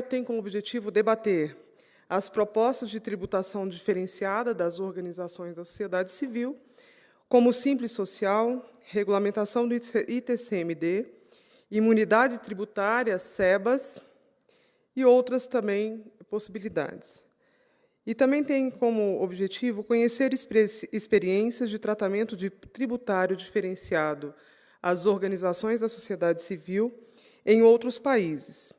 tem como objetivo debater as propostas de tributação diferenciada das organizações da sociedade civil, como o Simples Social, regulamentação do ITCMD, imunidade tributária, SEBAS, e outras também possibilidades. E também tem como objetivo conhecer experiências de tratamento tributário diferenciado às organizações da sociedade civil em outros países,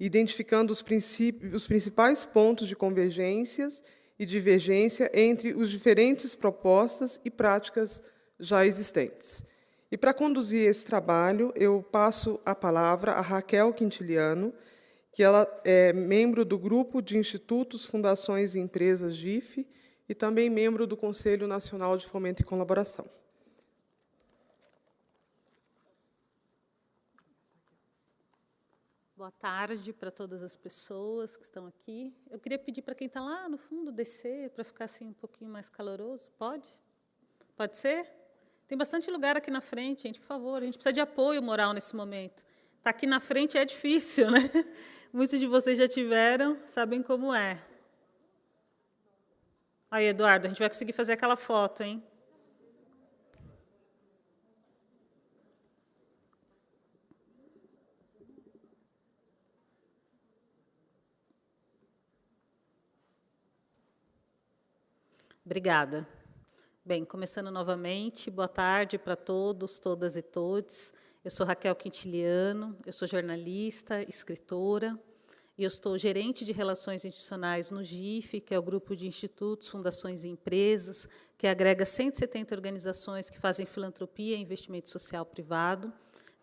identificando os principais pontos de convergências e divergência entre as diferentes propostas e práticas já existentes. E para conduzir esse trabalho, eu passo a palavra a Raquel Quintiliano, que ela é membro do Grupo de Institutos, Fundações e Empresas GIF e também membro do Conselho Nacional de Fomento e Colaboração. Boa tarde para todas as pessoas que estão aqui. Eu queria pedir para quem está lá no fundo descer, para ficar assim um pouquinho mais caloroso. Pode? Pode ser? Tem bastante lugar aqui na frente, gente, por favor. A gente precisa de apoio moral nesse momento. Estar aqui na frente é difícil, né? Muitos de vocês já tiveram, sabem como é. Aí, Eduardo, a gente vai conseguir fazer aquela foto, hein? Obrigada. Bem, começando novamente, boa tarde para todos, todas e todes. Eu sou Raquel Quintiliano, eu sou jornalista, escritora, e eu estou gerente de Relações Institucionais no GIF, que é o Grupo de Institutos, Fundações e Empresas, que agrega 170 organizações que fazem filantropia e investimento social privado.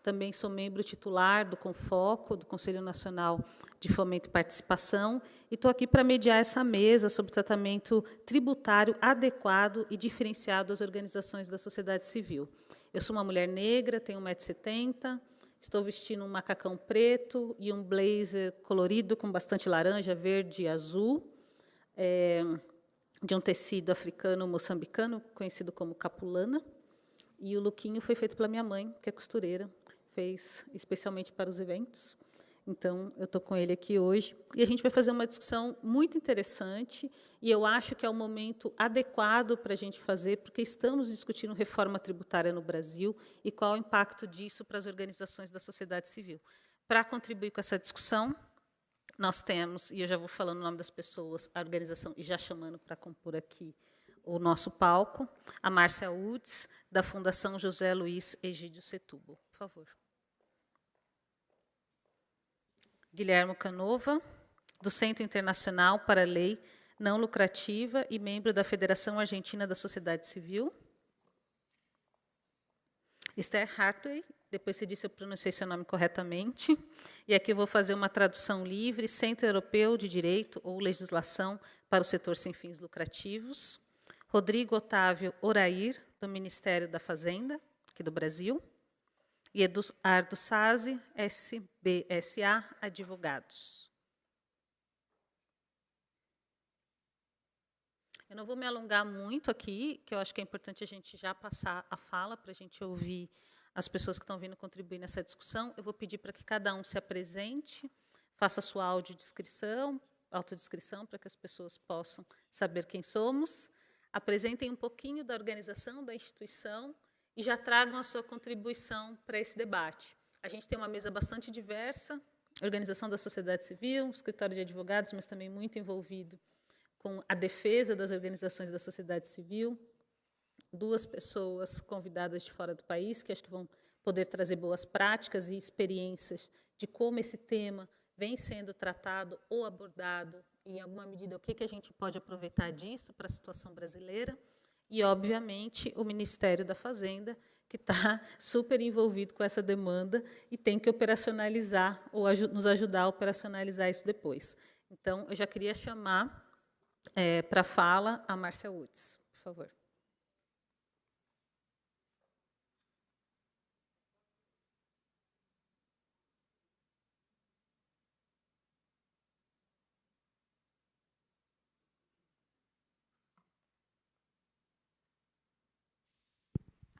Também sou membro titular do CONFOCO, do Conselho Nacional de Fomento e Participação, e estou aqui para mediar essa mesa sobre tratamento tributário adequado e diferenciado às organizações da sociedade civil. Eu sou uma mulher negra, tenho 1,70 m, estou vestindo um macacão preto e um blazer colorido com bastante laranja, verde e azul, de um tecido africano moçambicano, conhecido como capulana. E o lookinho foi feito pela minha mãe, que é costureira, fez especialmente para os eventos. Então, eu estou com ele aqui hoje. E a gente vai fazer uma discussão muito interessante, e eu acho que é o momento adequado para a gente fazer, porque estamos discutindo reforma tributária no Brasil e qual o impacto disso para as organizações da sociedade civil. Para contribuir com essa discussão, nós temos, e eu já vou falando o nome das pessoas, a organização, e já chamando para compor aqui o nosso palco, a Márcia Udes, da Fundação José Luiz Egídio Setúbal. Por favor. Guilherme Canova, do Centro Internacional para a Lei Não Lucrativa e membro da Federação Argentina da Sociedade Civil. Esther Hartwig, depois se disse eu pronunciei seu nome corretamente, e aqui eu vou fazer uma tradução livre, Centro Europeu de Direito ou Legislação para o Setor Sem Fins Lucrativos. Rodrigo Otávio Orair, do Ministério da Fazenda, aqui do Brasil. E Eduardo Sazzi, SBSA, Advogados. Eu não vou me alongar muito aqui, que eu acho que é importante a gente já passar a fala para a gente ouvir as pessoas que estão vindo contribuir nessa discussão. Eu vou pedir para que cada um se apresente, faça sua autodescrição, para que as pessoas possam saber quem somos, apresentem um pouquinho da organização, da instituição, e já tragam a sua contribuição para esse debate. A gente tem uma mesa bastante diversa, organização da sociedade civil, escritório de advogados, mas também muito envolvido com a defesa das organizações da sociedade civil, 2 pessoas convidadas de fora do país, que acho que vão poder trazer boas práticas e experiências de como esse tema vem sendo tratado ou abordado, e, em alguma medida, o que a gente pode aproveitar disso para a situação brasileira. E, obviamente, o Ministério da Fazenda, que está super envolvido com essa demanda e tem que operacionalizar, ou nos ajudar a operacionalizar isso depois. Então, eu já queria chamar para a fala a Márcia Udes, por favor.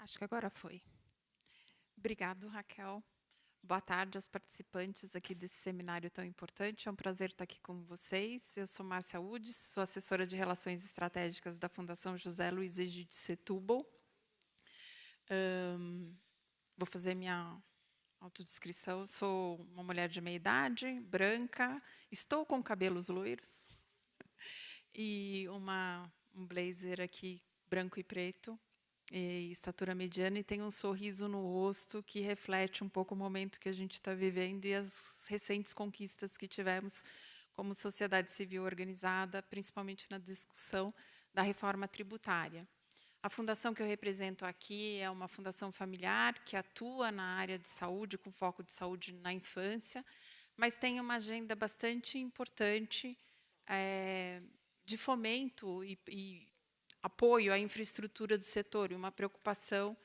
Acho que agora foi. Obrigado, Raquel. Boa tarde aos participantes aqui desse seminário tão importante. É um prazer estar aqui com vocês. Eu sou Márcia Udes, sou assessora de Relações Estratégicas da Fundação José Luiz Egídio Setúbal. Vou fazer minha autodescrição. Eu sou uma mulher de meia idade, branca, estou com cabelos loiros e um blazer aqui branco e preto, e estatura mediana, e tem um sorriso no rosto que reflete um pouco o momento que a gente está vivendo e as recentes conquistas que tivemos como sociedade civil organizada, principalmente na discussão da reforma tributária. A fundação que eu represento aqui é uma fundação familiar que atua na área de saúde, com foco de saúde na infância, mas tem uma agenda bastante importante de fomento e apoio à infraestrutura do setor, e uma preocupação,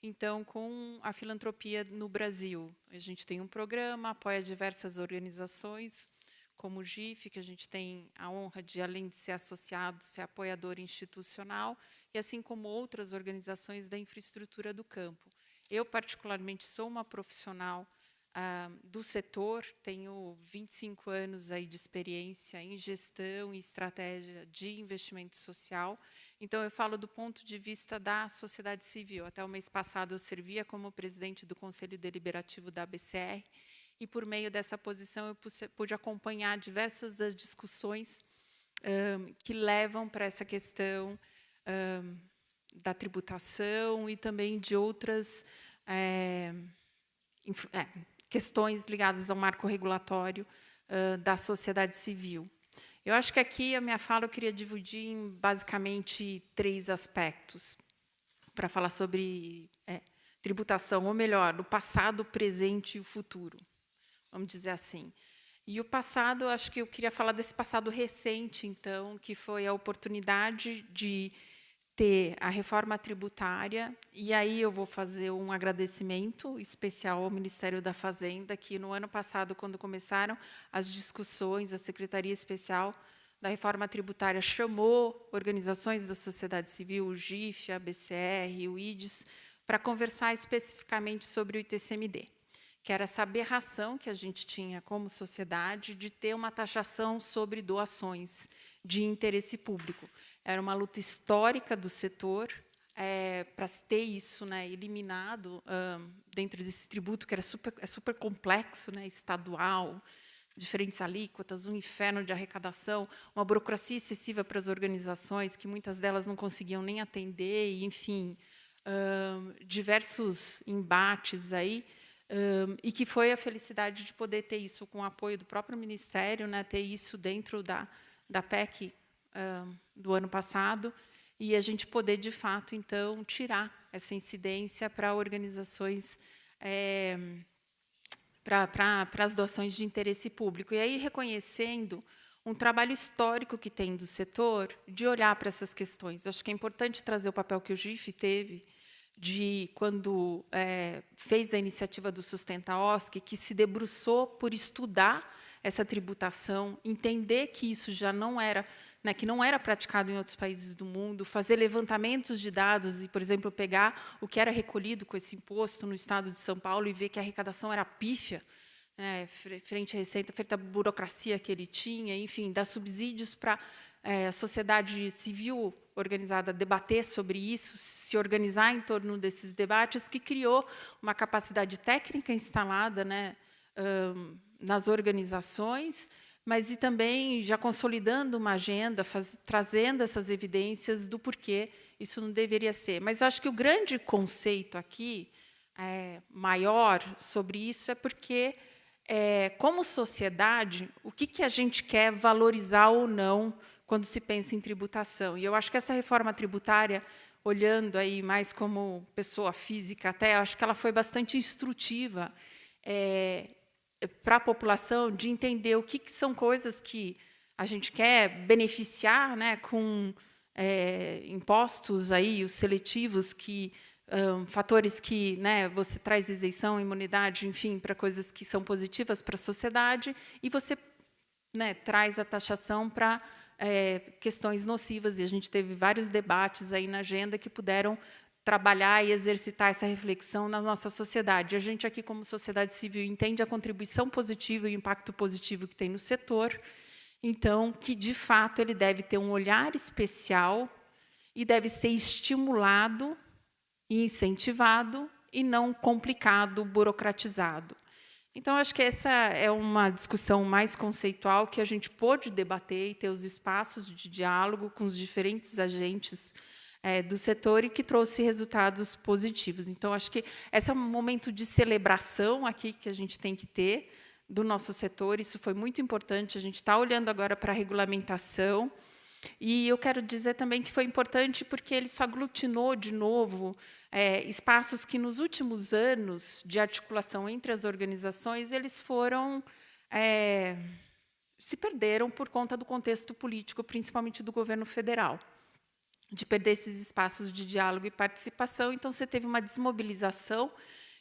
então, com a filantropia no Brasil. A gente tem um programa, apoia diversas organizações, como o GIF, que a gente tem a honra de, além de ser associado, ser apoiador institucional, e assim como outras organizações da infraestrutura do campo. Eu, particularmente, sou uma profissional do setor, tenho 25 anos aí de experiência em gestão e estratégia de investimento social. Então, eu falo do ponto de vista da sociedade civil. Até o mês passado, eu servia como presidente do Conselho Deliberativo da ABCR, e, por meio dessa posição, eu pude acompanhar diversas das discussões que levam para essa questão da tributação e também de outras questões ligadas ao marco regulatório da sociedade civil. Eu acho que aqui a minha fala eu queria dividir em, basicamente, 3 aspectos, para falar sobre tributação, ou melhor, o passado, o presente e o futuro, vamos dizer assim. E o passado, acho que eu queria falar desse passado recente, então, que foi a oportunidade de ter a reforma tributária, e aí eu vou fazer um agradecimento especial ao Ministério da Fazenda, que no ano passado, quando começaram as discussões, a Secretaria Especial da Reforma Tributária chamou organizações da sociedade civil, o GIF, a BCR, o IDES, para conversar especificamente sobre o ITCMD, que era essa aberração que a gente tinha como sociedade de ter uma taxação sobre doações de interesse público. Era uma luta histórica do setor para ter isso eliminado dentro desse tributo, que era super complexo, estadual, diferentes alíquotas, um inferno de arrecadação, uma burocracia excessiva para as organizações, que muitas delas não conseguiam nem atender, e, enfim, diversos embates aí, e que foi a felicidade de poder ter isso com o apoio do próprio Ministério, ter isso dentro da PEC do ano passado, e a gente poder, de fato, então, tirar essa incidência para organizações, para as doações de interesse público. E aí, reconhecendo um trabalho histórico que tem do setor de olhar para essas questões. Eu acho que é importante trazer o papel que o GIF teve de quando fez a iniciativa do Sustenta OSC, que se debruçou por estudar essa tributação, entender que isso já não era, que não era praticado em outros países do mundo, fazer levantamentos de dados e, por exemplo, pegar o que era recolhido com esse imposto no estado de São Paulo e ver que a arrecadação era pífia, frente à receita, frente à burocracia que ele tinha, enfim, dar subsídios para a sociedade civil organizada debater sobre isso, se organizar em torno desses debates, que criou uma capacidade técnica instalada nas organizações, mas e também já consolidando uma agenda, trazendo essas evidências do porquê isso não deveria ser. Mas eu acho que o grande conceito aqui, maior sobre isso, é porque, como sociedade, o que a gente quer valorizar ou não quando se pensa em tributação. E eu acho que essa reforma tributária, olhando aí mais como pessoa física até, eu acho que ela foi bastante instrutiva para a população de entender o que são coisas que a gente quer beneficiar com impostos aí, os seletivos, fatores que você traz isenção, imunidade, enfim, para coisas que são positivas para a sociedade, e você traz a taxação para questões nocivas, e a gente teve vários debates aí na agenda que puderam trabalhar e exercitar essa reflexão na nossa sociedade. A gente aqui, como sociedade civil, entende a contribuição positiva e o impacto positivo que tem no setor, então, que, de fato, ele deve ter um olhar especial e deve ser estimulado e incentivado e não complicado, burocratizado. Então, acho que essa é uma discussão mais conceitual que a gente pôde debater e ter os espaços de diálogo com os diferentes agentes do setor e que trouxe resultados positivos. Então, acho que esse é um momento de celebração aqui que a gente tem que ter do nosso setor. Isso foi muito importante. A gente está olhando agora para a regulamentação. E eu quero dizer também que foi importante porque ele só aglutinou, de novo, espaços que, nos últimos anos de articulação entre as organizações, eles foram se perderam por conta do contexto político, principalmente do governo federal, de perder esses espaços de diálogo e participação. Então, você teve uma desmobilização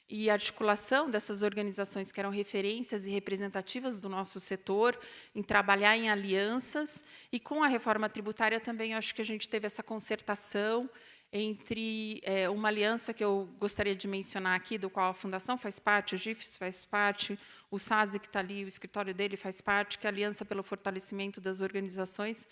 e articulação dessas organizações que eram referências e representativas do nosso setor, em trabalhar em alianças, e com a reforma tributária também acho que a gente teve essa concertação entre uma aliança que eu gostaria de mencionar aqui, do qual a Fundação faz parte, o GIFES faz parte, o SASE, que está ali, o escritório dele faz parte, que é a Aliança pelo Fortalecimento das Organizações,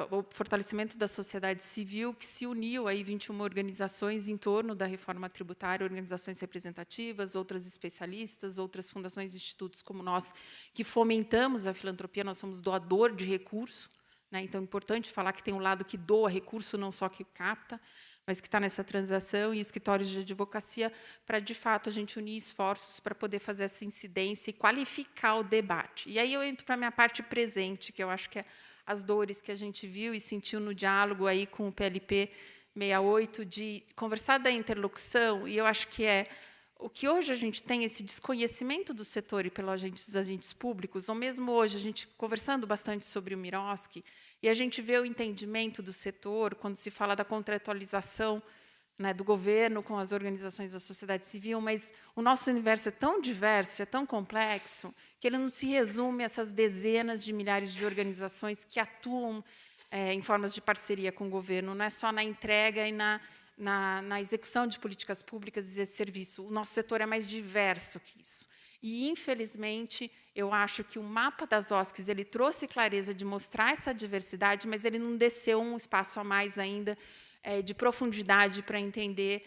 o fortalecimento da sociedade civil, que se uniu aí 21 organizações em torno da reforma tributária, organizações representativas, outras especialistas, outras fundações e institutos como nós, que fomentamos a filantropia. Nós somos doador de recurso, né? Então, é importante falar que tem um lado que doa recurso, não só que capta, mas que está nessa transação, e escritórios de advocacia, para, de fato, a gente unir esforços para poder fazer essa incidência e qualificar o debate. E aí eu entro para a minha parte presente, que eu acho que é as dores que a gente viu e sentiu no diálogo aí com o PLP 68, de conversar da interlocução, e eu acho que o que hoje a gente tem, esse desconhecimento do setor e pelos agentes públicos, ou mesmo hoje, a gente conversando bastante sobre o Miroski, e a gente vê o entendimento do setor, quando se fala da contratualização, né, do governo com as organizações da sociedade civil, mas o nosso universo é tão diverso, é tão complexo, que ele não se resume a essas dezenas de milhares de organizações que atuam em formas de parceria com o governo, não é só na entrega e na execução de políticas públicas e esse serviço. O nosso setor é mais diverso que isso. E, infelizmente, eu acho que o mapa das OSCs ele trouxe clareza de mostrar essa diversidade, mas ele não desceu um espaço a mais ainda de profundidade para entender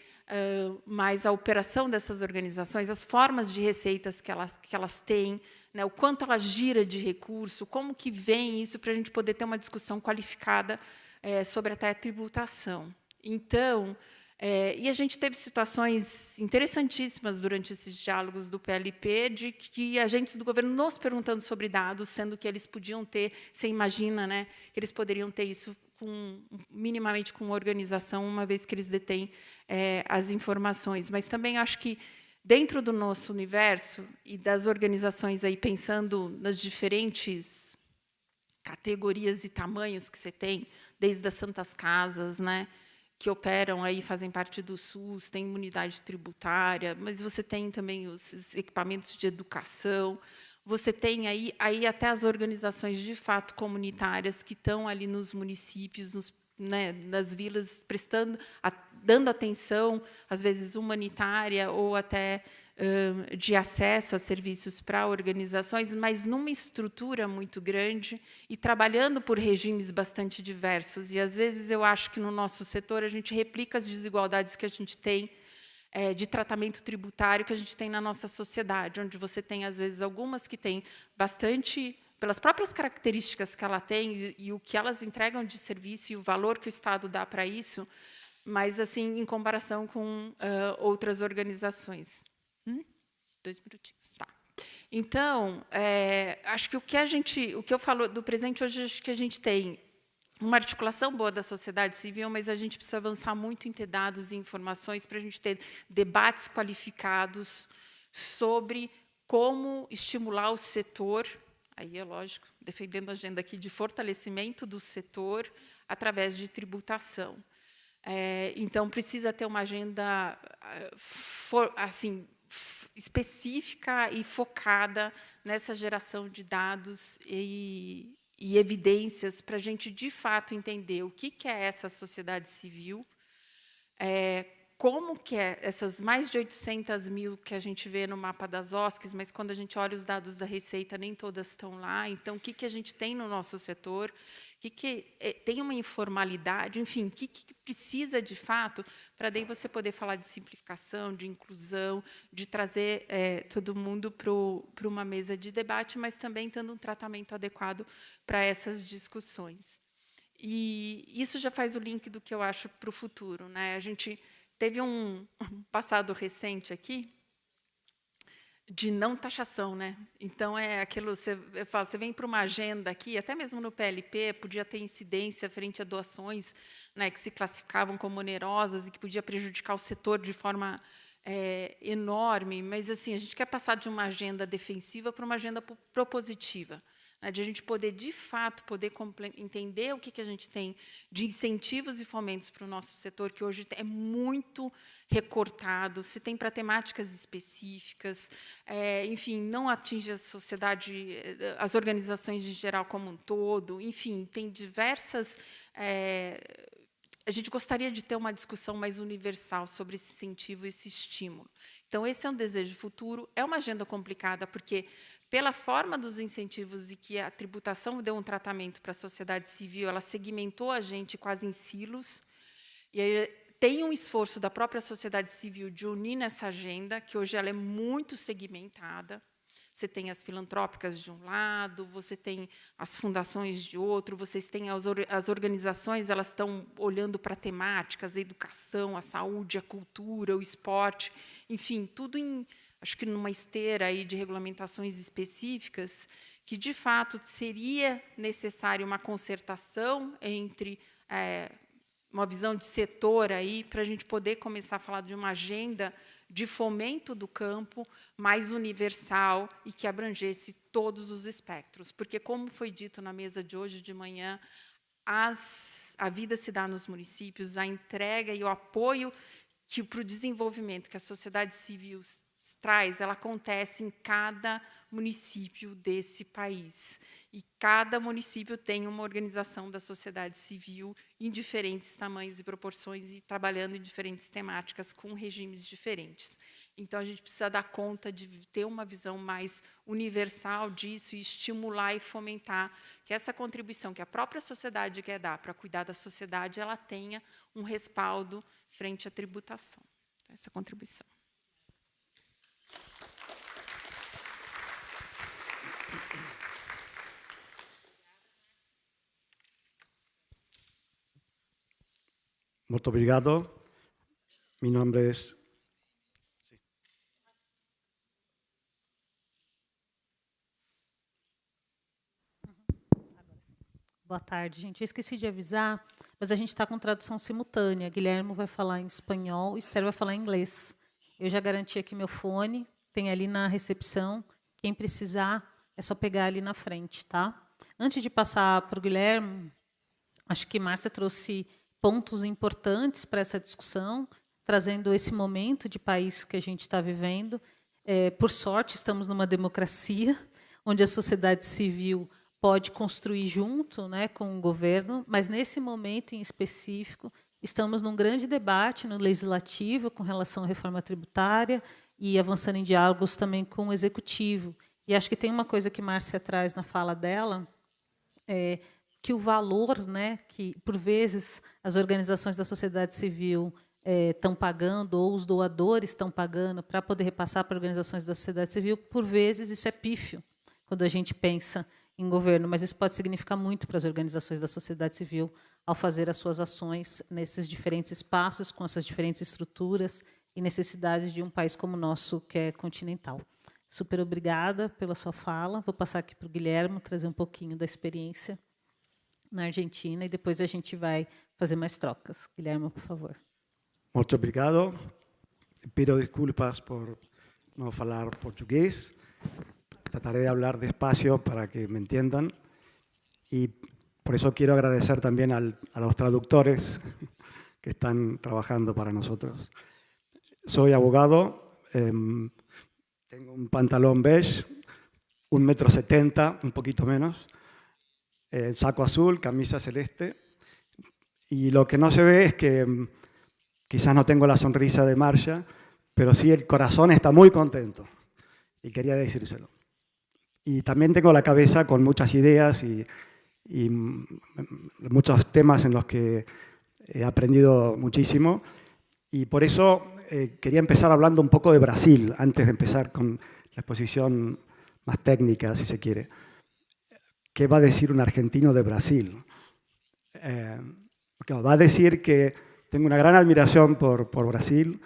mais a operação dessas organizações, as formas de receitas que elas têm, né, o quanto ela gira de recurso, como que vem isso, para a gente poder ter uma discussão qualificada sobre até a tributação. Então, e a gente teve situações interessantíssimas durante esses diálogos do PLP, de que agentes do governo nos perguntando sobre dados, sendo que eles podiam ter, você imagina, né, que eles poderiam ter isso minimamente com organização, uma vez que eles detêm as informações. Mas também acho que, dentro do nosso universo e das organizações, aí, pensando nas diferentes categorias e tamanhos que você tem, desde as santas casas, né, que operam aí, fazem parte do SUS, tem imunidade tributária, mas você tem também os equipamentos de educação, você tem aí até as organizações de fato comunitárias que estão ali nos municípios, nas vilas, dando atenção, às vezes humanitária ou até de acesso a serviços para organizações, mas numa estrutura muito grande e trabalhando por regimes bastante diversos. E, às vezes, eu acho que, no nosso setor, a gente replica as desigualdades que a gente tem de tratamento tributário que a gente tem na nossa sociedade, onde você tem, às vezes, algumas que têm bastante, pelas próprias características que ela tem e o que elas entregam de serviço e o valor que o Estado dá para isso, mas, assim, em comparação com outras organizações. 2 minutinhos, tá. Então, acho que o que eu falo do presente hoje, acho que a gente tem uma articulação boa da sociedade civil, mas a gente precisa avançar muito em ter dados e informações para a gente ter debates qualificados sobre como estimular o setor, aí é lógico, defendendo a agenda aqui de fortalecimento do setor através de tributação. Então, precisa ter uma agenda assim, específica e focada nessa geração de dados e e evidências para a gente, de fato, entender o que é essa sociedade civil, como que é essas mais de 800 mil que a gente vê no mapa das OSCs, mas quando a gente olha os dados da Receita, nem todas estão lá. Então, o que a gente tem no nosso setor? Tem uma informalidade? Enfim, o que precisa, de fato, para daí você poder falar de simplificação, de inclusão, de trazer todo mundo para uma mesa de debate, mas também dando um tratamento adequado para essas discussões. E isso já faz o link do que eu acho para o futuro, né? A gente teve um passado recente aqui de não taxação, né? Então é aquilo, você vem para uma agenda aqui, até mesmo no PLP podia ter incidência frente a doações, né, que se classificavam como onerosas e que podia prejudicar o setor de forma enorme, mas assim a gente quer passar de uma agenda defensiva para uma agenda propositiva, né, de a gente poder, de fato, entender o que a gente tem de incentivos e fomentos para o nosso setor, que hoje é muito recortado, se tem para temáticas específicas, enfim, não atinge a sociedade, as organizações em geral como um todo, enfim, tem diversas... a gente gostaria de ter uma discussão mais universal sobre esse incentivo e esse estímulo. Então, esse é um desejo futuro, é uma agenda complicada, porque, pela forma dos incentivos e que a tributação deu um tratamento para a sociedade civil, ela segmentou a gente quase em silos, e aí tem um esforço da própria sociedade civil de unir nessa agenda, que hoje ela é muito segmentada. Você tem as filantrópicas de um lado, você tem as fundações de outro, vocês têm as organizações, elas estão olhando para temáticas, a educação, a saúde, a cultura, o esporte, enfim, tudo acho que numa esteira aí de regulamentações específicas, que, de fato, seria necessário uma concertação entre uma visão de setor aí, para a gente poder começar a falar de uma agenda de fomento do campo mais universal e que abrangesse todos os espectros. Porque, como foi dito na mesa de hoje de manhã, a vida se dá nos municípios, a entrega e o apoio para o desenvolvimento que a sociedade civil traz, ela acontece em cada município desse país. E cada município tem uma organização da sociedade civil em diferentes tamanhos e proporções e trabalhando em diferentes temáticas com regimes diferentes. Então, a gente precisa dar conta de ter uma visão mais universal disso e estimular e fomentar que essa contribuição que a própria sociedade quer dar para cuidar da sociedade, ela tenha um respaldo frente à tributação. Essa contribuição. Muito obrigado. Mi nombre es... Boa tarde, gente. Eu esqueci de avisar, mas a gente está com tradução simultânea. Guilherme vai falar em espanhol e Esther vai falar em inglês. Eu já garanti aqui meu fone, tem ali na recepção. Quem precisar, é só pegar ali na frente, tá? Antes de passar para o Guilherme, acho que Márcia trouxe pontos importantes para essa discussão, trazendo esse momento de país que a gente está vivendo. Por sorte, estamos numa democracia, onde a sociedade civil pode construir junto, né, com o governo, mas, nesse momento em específico, estamos num grande debate no legislativo com relação à reforma tributária e avançando em diálogos também com o executivo. E acho que tem uma coisa que Márcia traz na fala dela, que o valor, né, que, por vezes, as organizações da sociedade civil estão pagando, ou os doadores estão pagando, para poder repassar para organizações da sociedade civil, por vezes, isso é pífio, quando a gente pensa em governo, mas isso pode significar muito para as organizações da sociedade civil ao fazer as suas ações nesses diferentes espaços, com essas diferentes estruturas e necessidades de um país como o nosso, que é continental. Super obrigada pela sua fala. Vou passar aqui para o Guilherme, trazer um pouquinho da experiência na Argentina, e depois a gente vai fazer mais trocas. Guilherme, por favor. Muito obrigado. Pido desculpas por não falar português. Trataré de hablar despacio para que me entiendan. Y por eso quiero agradecer también a los traductores que están trabajando para nosotros. Soy abogado, tengo un pantalón beige, 1,70 m, un poquito menos, saco azul, camisa celeste. Y lo que no se ve es que quizás no tengo la sonrisa de Marcia, pero sí el corazón está muy contento. Y quería decírselo. Y también tengo la cabeza con muchas ideas y muchos temas en los que he aprendido muchísimo. Y por eso quería empezar hablando un poco de Brasil, antes de empezar con la exposición más técnica, si se quiere. ¿Qué va a decir un argentino de Brasil? Va a decir que tengo una gran admiración por Brasil,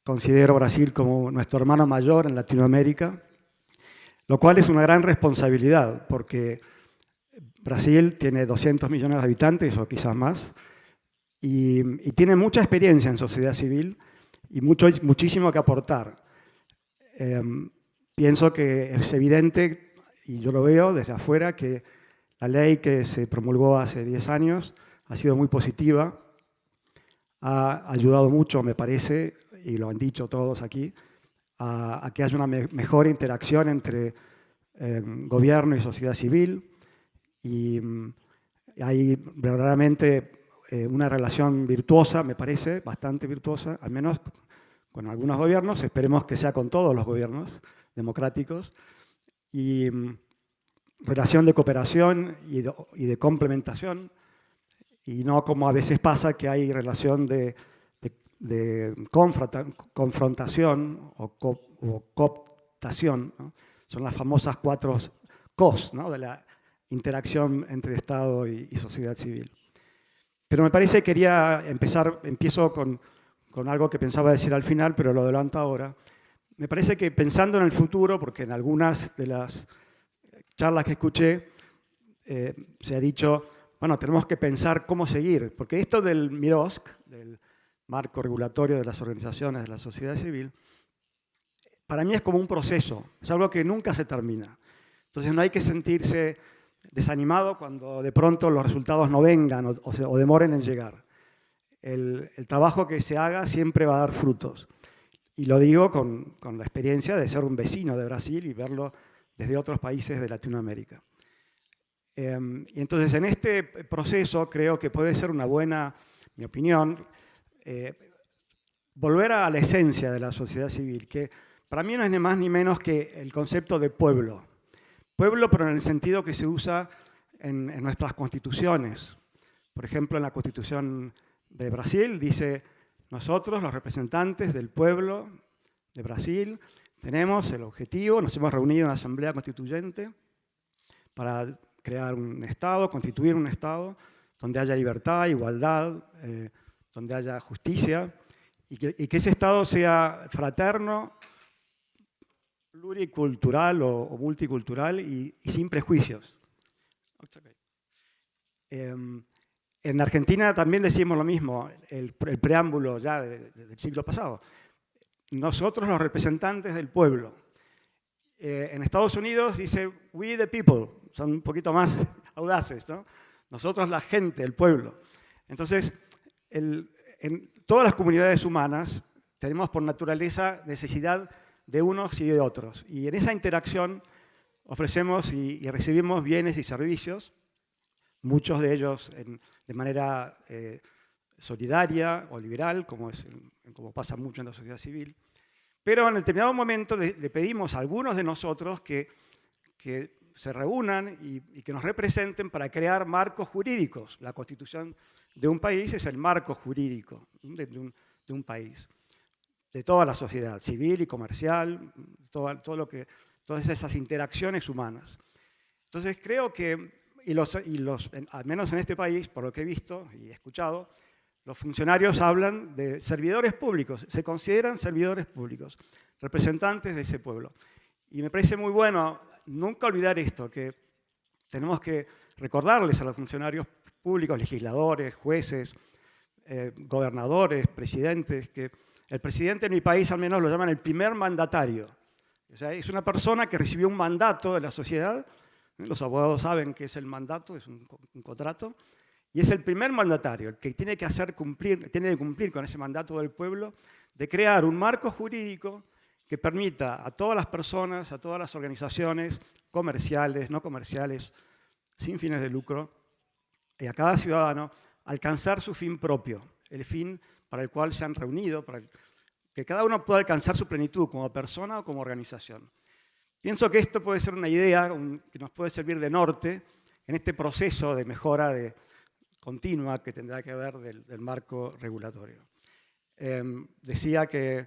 considero Brasil como nuestro hermano mayor en Latinoamérica, lo cual es una gran responsabilidad, porque Brasil tiene 200 millones de habitantes, o quizás más, y tiene mucha experiencia en sociedad civil y muchísimo que aportar. Pienso que es evidente, y yo lo veo desde afuera, que la ley que se promulgó hace 10 años ha sido muy positiva, ha ayudado mucho, me parece, y lo han dicho todos aquí, a que haya una mejor interacción entre gobierno y sociedad civil, y hay verdaderamente una relación virtuosa, me parece, bastante virtuosa, al menos con algunos gobiernos, esperemos que sea con todos los gobiernos democráticos, y relación de cooperación y de complementación, y no como a veces pasa que hay relación de confrontación o cooptación, ¿no? Son las famosas 4 cos, ¿no? De la interacción entre Estado y sociedad civil. Pero me parece que empiezo con algo que pensaba decir al final, pero lo adelanto ahora. Me parece que pensando en el futuro, porque en algunas de las charlas que escuché se ha dicho, bueno, tenemos que pensar cómo seguir, porque esto del MIROSC, del marco regulatorio de las organizaciones de la sociedad civil, para mí es como un proceso, es algo que nunca se termina. Entonces no hay que sentirse desanimado cuando de pronto los resultados no vengan o demoren en llegar. El trabajo que se haga siempre va a dar frutos. Y lo digo con la experiencia de ser un vecino de Brasil y verlo desde otros países de Latinoamérica. Y entonces en este proceso creo que puede ser una buena, mi opinión, volver a la esencia de la sociedad civil, que para mí no es ni más ni menos que el concepto de pueblo. Pueblo, pero en el sentido que se usa en nuestras constituciones. Por ejemplo, en la Constitución de Brasil dice, nosotros, los representantes del pueblo de Brasil, tenemos el objetivo, nos hemos reunido en la Asamblea Constituyente para crear un Estado, constituir un Estado donde haya libertad, igualdad, donde haya justicia, y que ese Estado sea fraterno, pluricultural o multicultural y sin prejuicios. En Argentina también decimos lo mismo, el preámbulo ya del siglo pasado. Nosotros los representantes del pueblo. En Estados Unidos dice we the people, son un poquito más audaces, ¿no? Nosotros la gente, el pueblo. Entonces, en todas las comunidades humanas tenemos por naturaleza necesidad de unos y de otros. Y en esa interacción ofrecemos y recibimos bienes y servicios, muchos de ellos de manera solidaria o liberal, como pasa mucho en la sociedad civil. Pero en determinado momento le pedimos a algunos de nosotros que se reúnan y que nos representen para crear marcos jurídicos. La constitución de un país es el marco jurídico de un país, de toda la sociedad, civil y comercial, todas esas interacciones humanas. Entonces creo que, al menos en este país, por lo que he visto y he escuchado, los funcionarios hablan de servidores públicos, se consideran servidores públicos, representantes de ese pueblo. Y me parece muy bueno nunca olvidar esto, que tenemos que recordarles a los funcionarios públicos, legisladores, jueces, gobernadores, presidentes, que el presidente en mi país al menos lo llaman el primer mandatario. O sea, es una persona que recibió un mandato de la sociedad, los abogados saben qué es el mandato, es un contrato, y es el primer mandatario, el que tiene que cumplir con ese mandato del pueblo, de crear un marco jurídico que permita a todas las personas, a todas las organizaciones comerciales, no comerciales, sin fines de lucro, y a cada ciudadano alcanzar su fin propio, el fin para el cual se han reunido, para que cada uno pueda alcanzar su plenitud como persona o como organización. Pienso que esto puede ser una idea que nos puede servir de norte en este proceso de mejora continua que tendrá que ver del marco regulatorio. Decía que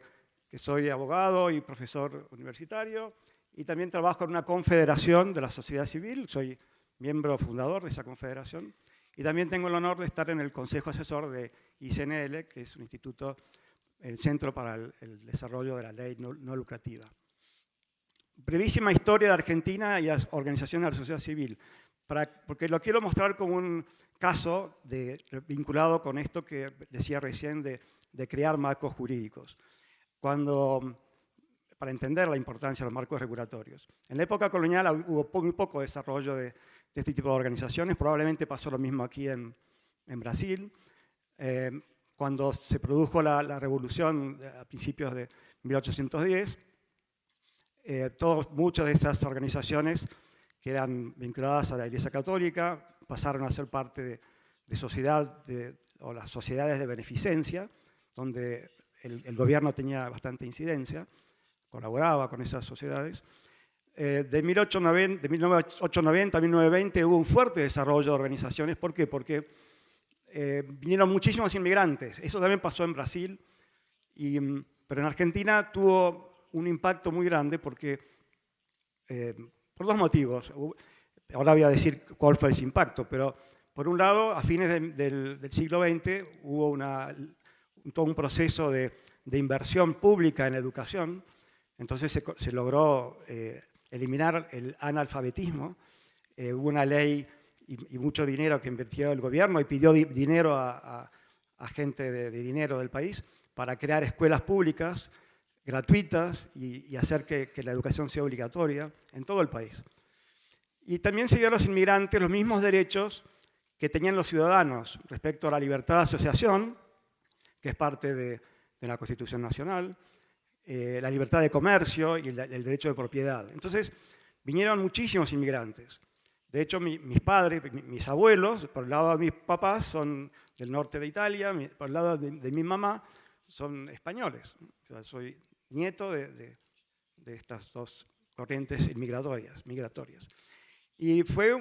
soy abogado y profesor universitario y también trabajo en una confederación de la sociedad civil, soy miembro fundador de esa confederación y también tengo el honor de estar en el consejo asesor de ICNL, que es un instituto, el Centro para el Desarrollo de la Ley No Lucrativa. Brevísima historia de Argentina y las organizaciones de la sociedad civil, porque lo quiero mostrar como un caso vinculado con esto que decía recién de crear marcos jurídicos, para entender la importancia de los marcos regulatorios. En la época colonial hubo muy poco desarrollo de este tipo de organizaciones, probablemente pasó lo mismo aquí en Brasil. Cuando se produjo la revolución a principios de 1810, muchas de esas organizaciones que eran vinculadas a la Iglesia Católica pasaron a ser parte de o las sociedades de beneficencia, donde el gobierno tenía bastante incidencia, colaboraba con esas sociedades. De 1890 a 1920 hubo un fuerte desarrollo de organizaciones. ¿Por qué? Porque vinieron muchísimos inmigrantes. Eso también pasó en Brasil, pero en Argentina tuvo un impacto muy grande porque, por dos motivos. Ahora voy a decir cuál fue ese impacto, pero por un lado, a fines del siglo XX hubo todo un proceso de inversión pública en educación, entonces se logró eliminar el analfabetismo, hubo una ley y mucho dinero que invirtió el gobierno y pidió dinero a gente de dinero del país para crear escuelas públicas gratuitas y hacer que la educación sea obligatoria en todo el país. Y también se dio a los inmigrantes los mismos derechos que tenían los ciudadanos respecto a la libertad de asociación, que es parte de la Constitución Nacional, la libertad de comercio y el derecho de propiedad. Entonces, vinieron muchísimos inmigrantes. De hecho, mis padres, mis abuelos, por el lado de mis papás, son del norte de Italia, por el lado de mi mamá, son españoles. O sea, soy nieto de estas dos corrientes migratorias. Pero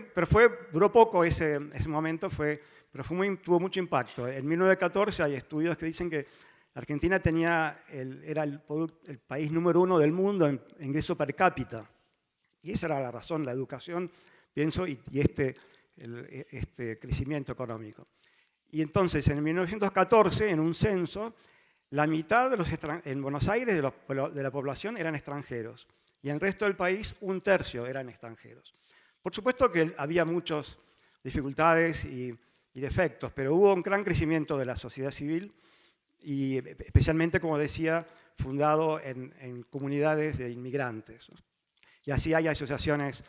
duró poco ese momento, pero tuvo mucho impacto. En 1914 hay estudios que dicen que Argentina era el país número 1 del mundo en ingreso per cápita. Y esa era la razón, la educación, pienso, y este crecimiento económico. Y entonces, en 1914, en un censo, la mitad en Buenos Aires de la población eran extranjeros y en el resto del país un tercio eran extranjeros. Por supuesto que había muchas dificultades y defectos, pero hubo un gran crecimiento de la sociedad civil y especialmente, como decía, fundado en comunidades de inmigrantes. Y así hay asociaciones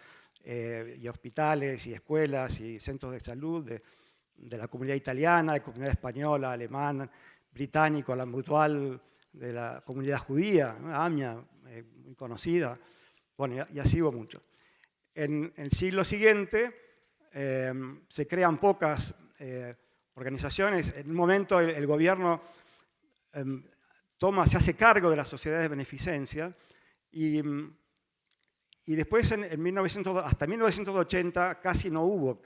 y hospitales y escuelas y centros de salud de la comunidad italiana, de la comunidad española, alemana, británico, la mutual de la comunidad judía, AMIA, muy conocida. Bueno, y así hubo mucho. En el siglo siguiente se crean pocas organizaciones. En un momento el gobierno se hace cargo de las sociedades de beneficencia y después hasta 1980 casi no hubo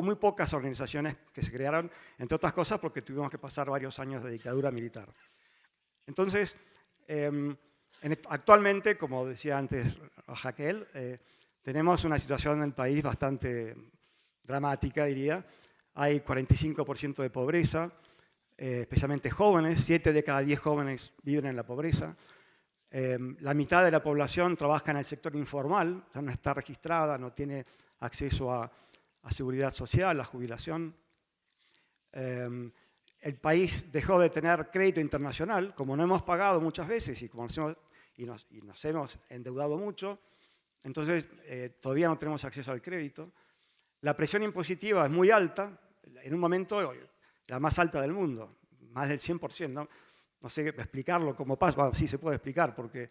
muy pocas organizaciones que se crearon, entre otras cosas porque tuvimos que pasar varios años de dictadura militar. Entonces, actualmente, como decía antes Raquel, tenemos una situación en el país bastante dramática, diría. Hay 45% de pobreza, especialmente jóvenes, 7 de cada 10 jóvenes viven en la pobreza. La mitad de la población trabaja en el sector informal, o sea, no está registrada, no tiene acceso a seguridad social, a jubilación. El país dejó de tener crédito internacional, como no hemos pagado muchas veces y nos hemos endeudado mucho, entonces todavía no tenemos acceso al crédito. La presión impositiva es muy alta, en un momento la más alta del mundo, más del 100%, no sé explicarlo cómo pasa, bueno, sí se puede explicar porque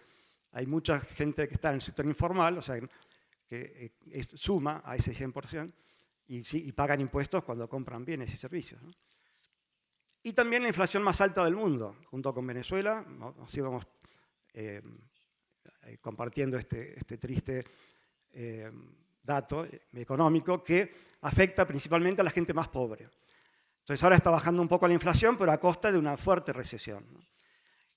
hay mucha gente que está en el sector informal, o sea, que suma a ese 100%, y pagan impuestos cuando compran bienes y servicios, ¿no? Y también la inflación más alta del mundo, junto con Venezuela. Nos íbamos compartiendo este triste dato económico que afecta principalmente a la gente más pobre. Entonces ahora está bajando un poco la inflación, pero a costa de una fuerte recesión, ¿no?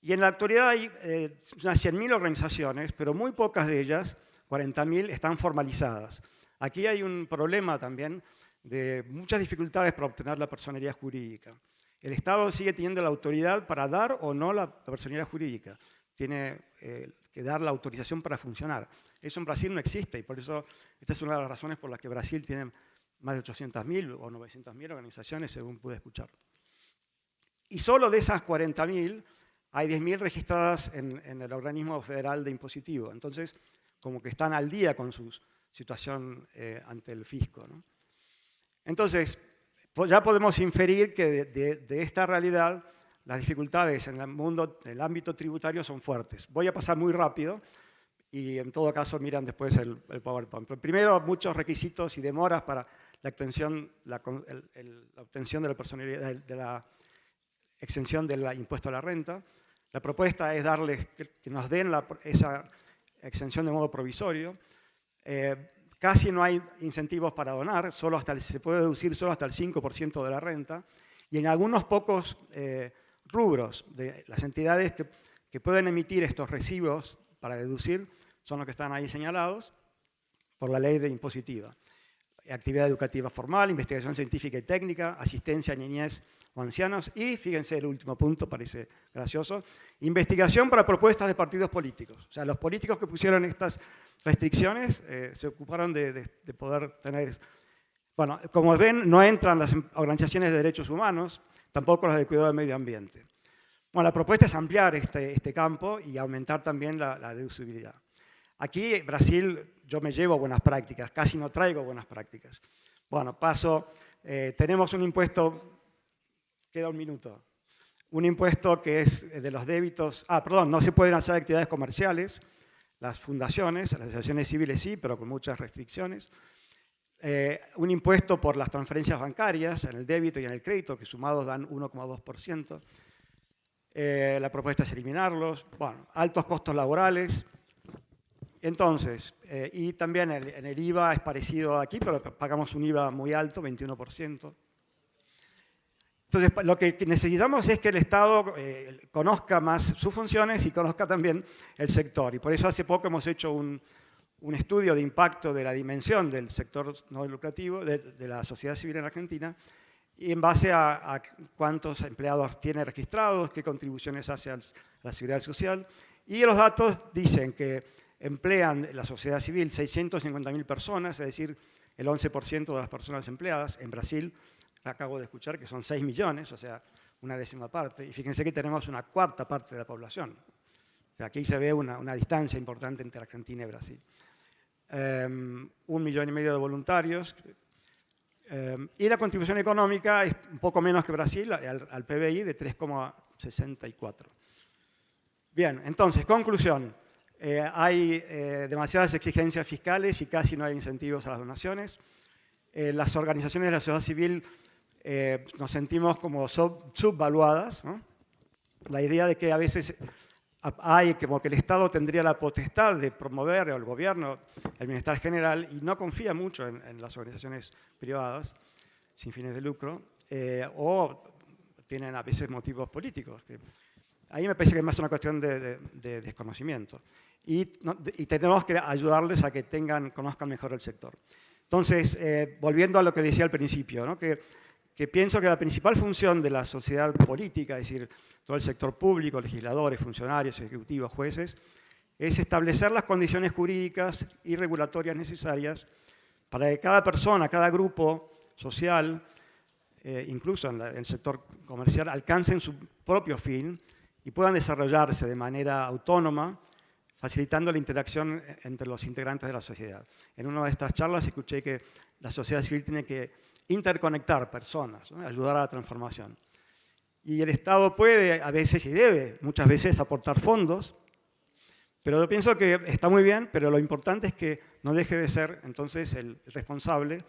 Y en la actualidad hay unas 100.000 organizaciones, pero muy pocas de ellas, 40.000, están formalizadas. Aquí hay un problema también de muchas dificultades para obtener la personería jurídica. El Estado sigue teniendo la autoridad para dar o no la personería jurídica. Tiene que dar la autorización para funcionar. Eso en Brasil no existe y por eso esta es una de las razones por las que Brasil tiene más de 800.000 o 900.000 organizaciones, según pude escuchar. Y solo de esas 40.000 hay 10.000 registradas en el organismo federal de impositivo. Entonces, como que están al día con su situación ante el fisco, ¿no? Entonces, ya podemos inferir que de esta realidad las dificultades en el ámbito tributario son fuertes. Voy a pasar muy rápido y en todo caso miran después el PowerPoint. Pero primero, muchos requisitos y demoras para la obtención de la personalidad, de la exención del impuesto a la renta. La propuesta es darles que nos den esa exención de modo provisorio. Casi no hay incentivos para donar, se puede deducir solo hasta el 5% de la renta. Y en algunos pocos rubros de las entidades que pueden emitir estos recibos para deducir son los que están ahí señalados por la ley de impositiva. Actividad educativa formal, investigación científica y técnica, asistencia a niñez o ancianos y, fíjense, el último punto, parece gracioso, investigación para propuestas de partidos políticos. O sea, los políticos que pusieron estas restricciones se ocuparon de poder tener... Bueno, como ven, no entran las organizaciones de derechos humanos, tampoco las de cuidado del medio ambiente. Bueno, la propuesta es ampliar este campo y aumentar también la deducibilidad. Aquí, Brasil, yo me llevo buenas prácticas, casi no traigo buenas prácticas. Bueno, tenemos un impuesto, queda un minuto, un impuesto que es de los débitos, no se pueden hacer actividades comerciales, las fundaciones, las asociaciones civiles sí, pero con muchas restricciones. Un impuesto por las transferencias bancarias, en el débito y en el crédito, que sumados dan 1,2%. La propuesta es eliminarlos. Bueno, altos costos laborales. Entonces, y también en el IVA es parecido aquí, pero pagamos un IVA muy alto, 21%. Entonces, lo que necesitamos es que el Estado conozca más sus funciones y conozca también el sector. Y por eso hace poco hemos hecho un estudio de impacto de la dimensión del sector no lucrativo, de la sociedad civil en Argentina, y en base a cuántos empleados tiene registrados, qué contribuciones hace a la seguridad social. Y los datos dicen que emplean la sociedad civil 650.000 personas, es decir, el 11% de las personas empleadas. En Brasil, acabo de escuchar que son 6 millones, o sea, una décima parte. Y fíjense que tenemos una cuarta parte de la población. O sea, aquí se ve una distancia importante entre Argentina y Brasil. 1,5 millones de voluntarios. Y la contribución económica es un poco menos que Brasil, al PBI de 3,64. Bien, entonces, conclusión. Hay demasiadas exigencias fiscales y casi no hay incentivos a las donaciones. Las organizaciones de la sociedad civil nos sentimos como subvaluadas, ¿no? La idea de que a veces hay como que el Estado tendría la potestad de promover, o el gobierno, el bienestar general, y no confía mucho en las organizaciones privadas sin fines de lucro, o tienen a veces motivos políticos. Ahí me parece que es más una cuestión de desconocimiento. Y tenemos que ayudarles a que conozcan mejor el sector. Entonces, volviendo a lo que decía al principio, ¿no? que pienso que la principal función de la sociedad política, es decir, todo el sector público, legisladores, funcionarios, ejecutivos, jueces, es establecer las condiciones jurídicas y regulatorias necesarias para que cada persona, cada grupo social, incluso en el sector comercial, alcancen su propio fin y puedan desarrollarse de manera autónoma, facilitando la interacción entre los integrantes de la sociedad. En una de estas charlas escuché que la sociedad civil tiene que interconectar personas, ¿no? Ayudar a la transformación. Y el Estado puede, a veces y debe, muchas veces aportar fondos, pero yo pienso que está muy bien, pero lo importante es que no deje de ser entonces el responsable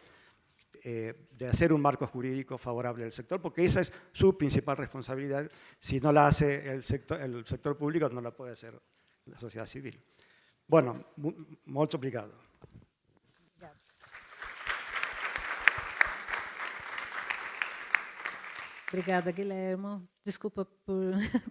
de hacer un marco jurídico favorable al sector, porque esa es su principal responsabilidad. Si no la hace el sector público, no la puede hacer la sociedad civil. Bueno, molto obrigado. Obrigada, Guilherme. Desculpa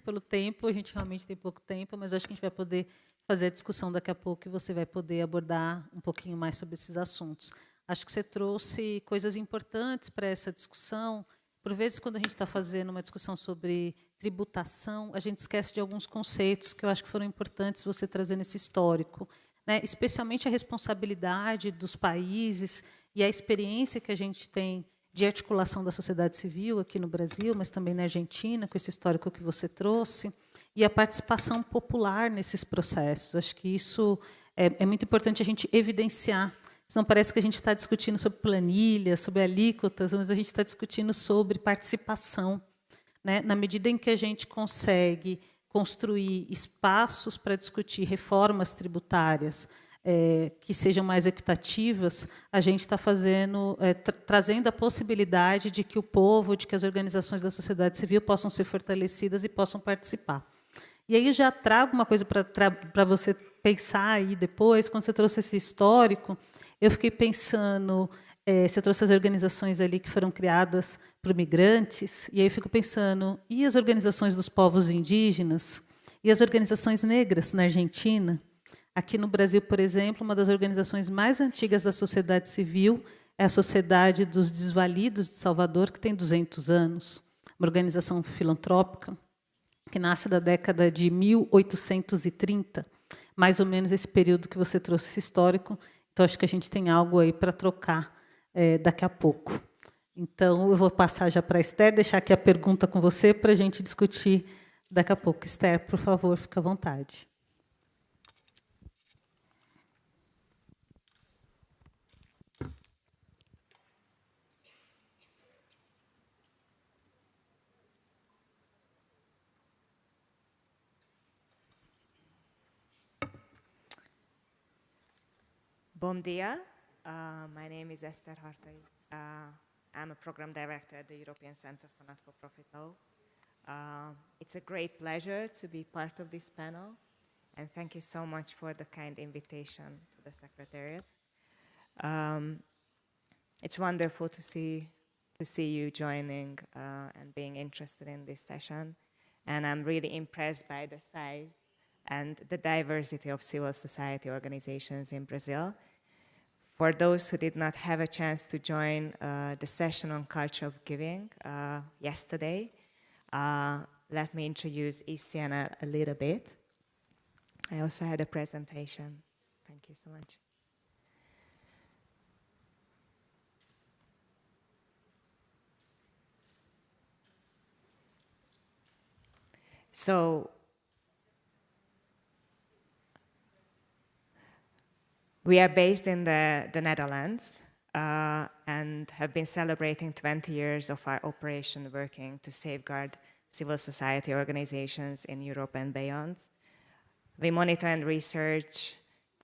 pelo tempo, a gente realmente tem pouco tempo, mas acho que a gente vai poder fazer a discussão daqui a pouco e você vai poder abordar um pouquinho mais sobre esses assuntos. Acho que você trouxe coisas importantes para essa discussão. Por vezes, quando a gente está fazendo uma discussão sobre tributação, a gente esquece de alguns conceitos que eu acho que foram importantes você trazer nesse histórico, né? Especialmente a responsabilidade dos países e a experiência que a gente tem de articulação da sociedade civil aqui no Brasil, mas também na Argentina, com esse histórico que você trouxe, e a participação popular nesses processos. Acho que isso é muito importante a gente evidenciar. Senão parece que a gente está discutindo sobre planilhas, sobre alíquotas, mas a gente está discutindo sobre participação, né? Na medida em que a gente consegue construir espaços para discutir reformas tributárias que sejam mais equitativas, a gente está trazendo a possibilidade de que o povo, de que as organizações da sociedade civil possam ser fortalecidas e possam participar. E aí eu já trago uma coisa para você pensar aí depois, quando você trouxe esse histórico, eu fiquei pensando, você trouxe as organizações ali que foram criadas por migrantes, e aí eu fico pensando, e as organizações dos povos indígenas, e as organizações negras na Argentina? Aqui no Brasil, por exemplo, uma das organizações mais antigas da sociedade civil é a Sociedade dos Desvalidos de Salvador, que tem 200 anos, uma organização filantrópica que nasce da década de 1830, mais ou menos esse período que você trouxe esse histórico. Então, acho que a gente tem algo aí para trocar daqui a pouco. Então, eu vou passar já para a Esther, deixar aqui a pergunta com você para a gente discutir daqui a pouco. Esther, por favor, fique à vontade. Bom dia. My name is Esther Hartai. I'm a program director at the European Center for Not-for-Profit Law. It's a great pleasure to be part of this panel, and thank you so much for the kind invitation to the Secretariat. It's wonderful to see you joining and being interested in this session, and I'm really impressed by the size and the diversity of civil society organizations in Brazil. For those who did not have a chance to join the session on culture of giving yesterday, let me introduce ECNL a little bit. I also had a presentation. Thank you so much. So, we are based in the Netherlands and have been celebrating 20 years of our operation working to safeguard civil society organizations in Europe and beyond. We monitor and research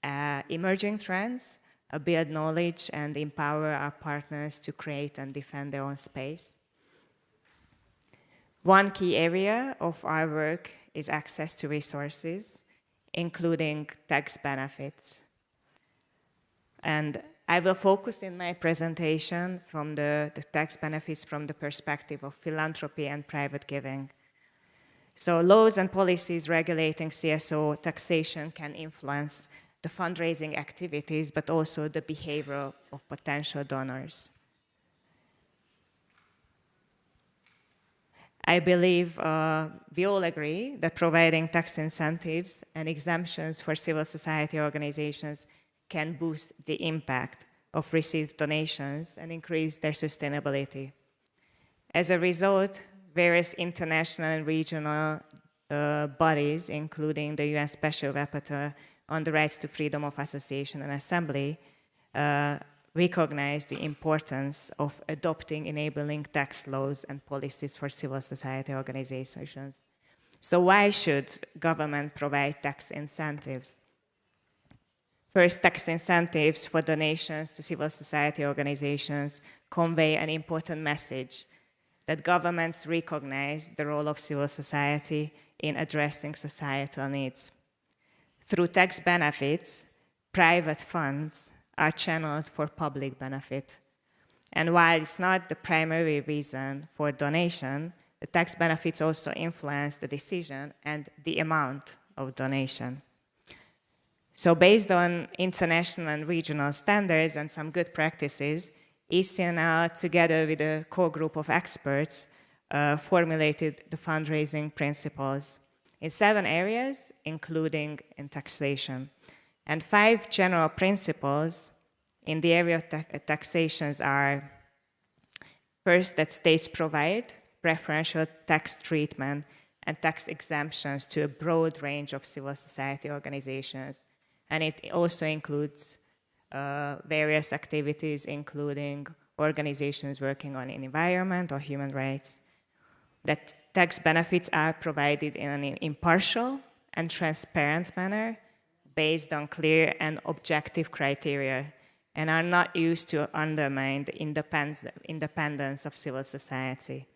emerging trends, build knowledge, and empower our partners to create and defend their own space. One key area of our work is access to resources, including tax benefits. And I will focus in my presentation from the tax benefits from the perspective of philanthropy and private giving. So laws and policies regulating CSO taxation can influence the fundraising activities, but also the behavior of potential donors. I believe we all agree that providing tax incentives and exemptions for civil society organizations can boost the impact of received donations and increase their sustainability. As a result, various international and regional bodies, including the UN Special Rapporteur on the Rights to Freedom of Association and Assembly, recognize the importance of adopting enabling tax laws and policies for civil society organizations. So why should government provide tax incentives? First, tax incentives for donations to civil society organizations convey an important message that governments recognize the role of civil society in addressing societal needs. Through tax benefits, private funds are channeled for public benefit. And while it's not the primary reason for donation, the tax benefits also influence the decision and the amount of donation. So based on international and regional standards and some good practices, ECNL, together with a core group of experts, formulated the fundraising principles in 7 areas, including in taxation. And 5 general principles in the area of taxations are, first, that states provide preferential tax treatment and tax exemptions to a broad range of civil society organizations. And it also includes various activities, including organizations working on environment or human rights. That tax benefits are provided in an impartial and transparent manner based on clear and objective criteria and are not used to undermine the independence of civil society.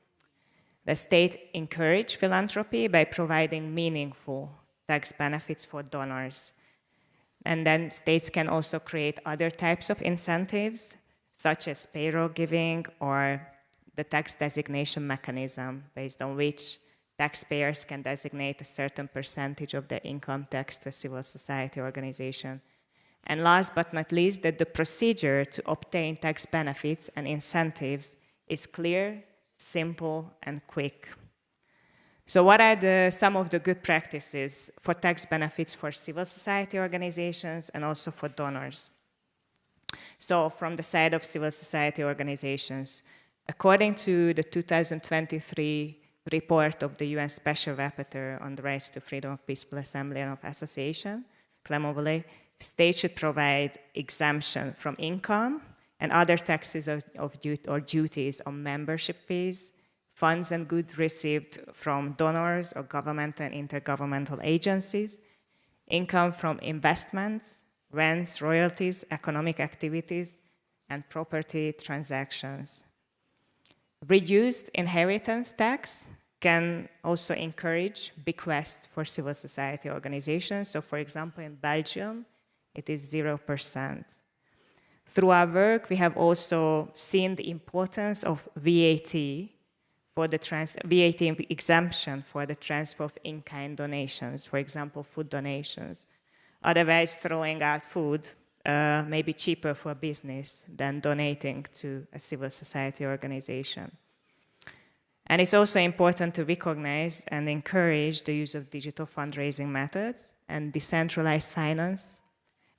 The state encourages philanthropy by providing meaningful tax benefits for donors. And then states can also create other types of incentives, such as payroll giving or the tax designation mechanism, based on which taxpayers can designate a certain percentage of their income tax to a civil society organization. And last but not least, that the procedure to obtain tax benefits and incentives is clear, simple, and quick. So what are some of the good practices for tax benefits for civil society organizations and also for donors? So from the side of civil society organizations, according to the 2023 report of the UN Special Rapporteur on the rights to freedom of peaceful assembly and of association, Clément Beauvais, states should provide exemption from income and other taxes or duties on membership fees, funds and goods received from donors or government and intergovernmental agencies, income from investments, rents, royalties, economic activities, and property transactions. Reduced inheritance tax can also encourage bequests for civil society organizations. So for example, in Belgium, it is 0%. Through our work, we have also seen the importance of VAT for the VAT exemption for the transfer of in-kind donations, for example, food donations. Otherwise, throwing out food may be cheaper for a business than donating to a civil society organization. And it's also important to recognize and encourage the use of digital fundraising methods and decentralized finance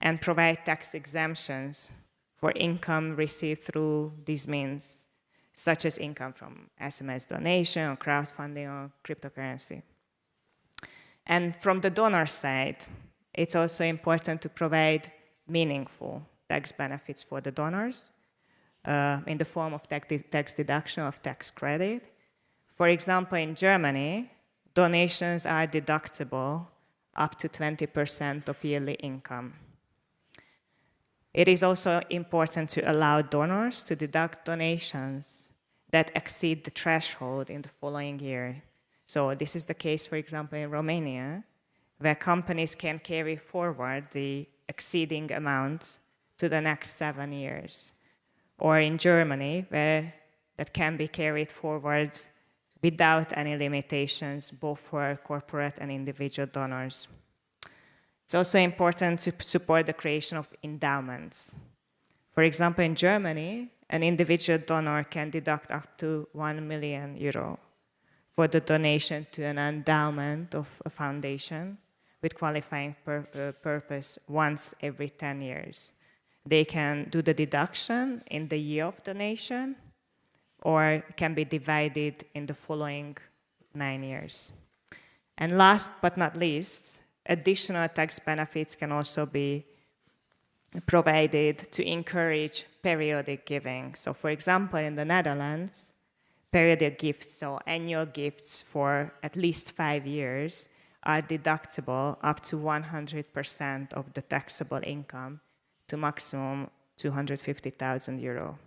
and provide tax exemptions for income received through these means, such as income from SMS donation or crowdfunding or cryptocurrency. And from the donor side, it's also important to provide meaningful tax benefits for the donors in the form of tax deduction of tax credit. For example, in Germany, donations are deductible up to 20% of yearly income. It is also important to allow donors to deduct donations that exceed the threshold in the following year. So this is the case, for example, in Romania, where companies can carry forward the exceeding amount to the next 7 years. Or in Germany, where that can be carried forward without any limitations, both for corporate and individual donors. It's also important to support the creation of endowments. For example, in Germany, an individual donor can deduct up to €1 million for the donation to an endowment of a foundation with qualifying purpose once every 10 years. They can do the deduction in the year of donation, or can be divided in the following 9 years. And last but not least, additional tax benefits can also be provided to encourage periodic giving. So for example, in the Netherlands, periodic gifts, so annual gifts for at least 5 years, are deductible up to 100% of the taxable income to maximum 250,000 euro.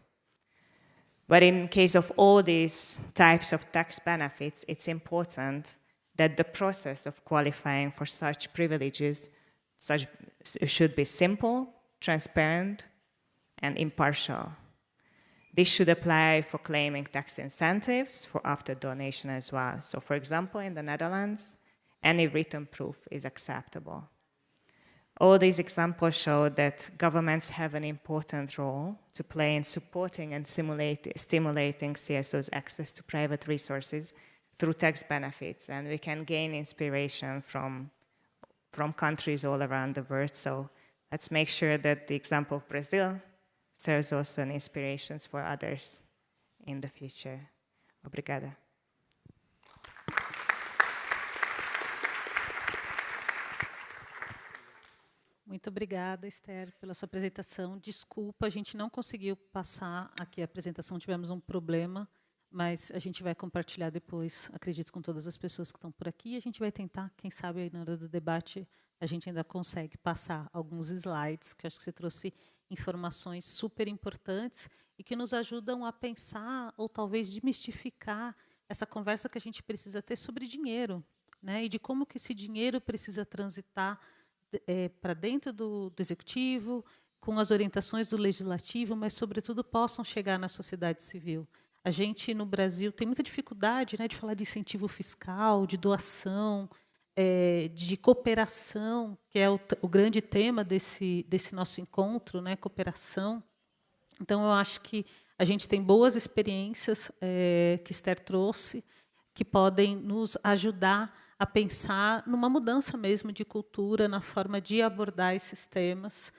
But in case of all these types of tax benefits, it's important that the process of qualifying for such privileges should be simple, transparent, and impartial. This should apply for claiming tax incentives for after donation as well. So for example, in the Netherlands, any written proof is acceptable. All these examples show that governments have an important role to play in supporting and stimulating CSOs' access to private resources through tax benefits, and we can gain inspiration from countries all around the world. So let's make sure that the example of Brazil serves also an inspiration for others in the future. Obrigada. Muito obrigada, Esther, pela sua apresentação. Desculpa, a gente não conseguiu passar aqui a apresentação, tivemos um problema, mas a gente vai compartilhar depois, acredito, com todas as pessoas que estão por aqui. A gente vai tentar, quem sabe, aí na hora do debate, a gente ainda consegue passar alguns slides, que acho que você trouxe informações super importantes e que nos ajudam a pensar, ou talvez desmistificar, essa conversa que a gente precisa ter sobre dinheiro, né? E de como que esse dinheiro precisa transitar para dentro do executivo, com as orientações do legislativo, mas, sobretudo, possam chegar na sociedade civil. A gente, no Brasil, tem muita dificuldade, né, de falar de incentivo fiscal, de doação, de cooperação, que é o grande tema desse nosso encontro, né, cooperação. Então, eu acho que a gente tem boas experiências que Esther trouxe, que podem nos ajudar a pensar numa mudança mesmo de cultura, na forma de abordar esses temas,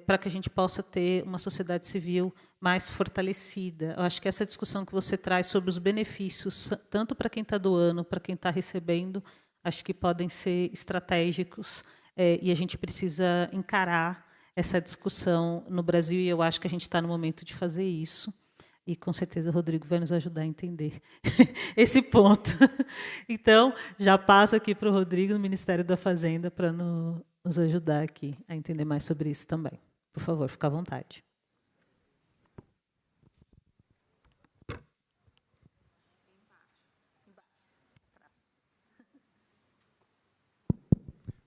para que a gente possa ter uma sociedade civil mais fortalecida. Eu acho que essa discussão que você traz sobre os benefícios, tanto para quem está doando, para quem está recebendo, acho que podem ser estratégicos, e a gente precisa encarar essa discussão no Brasil, e eu acho que a gente está no momento de fazer isso. E, com certeza, o Rodrigo vai nos ajudar a entender esse ponto. Então, já passo aqui para o Rodrigo, do Ministério da Fazenda, para nos ajudar aqui a entender mais sobre isso também. Por favor, fique à vontade.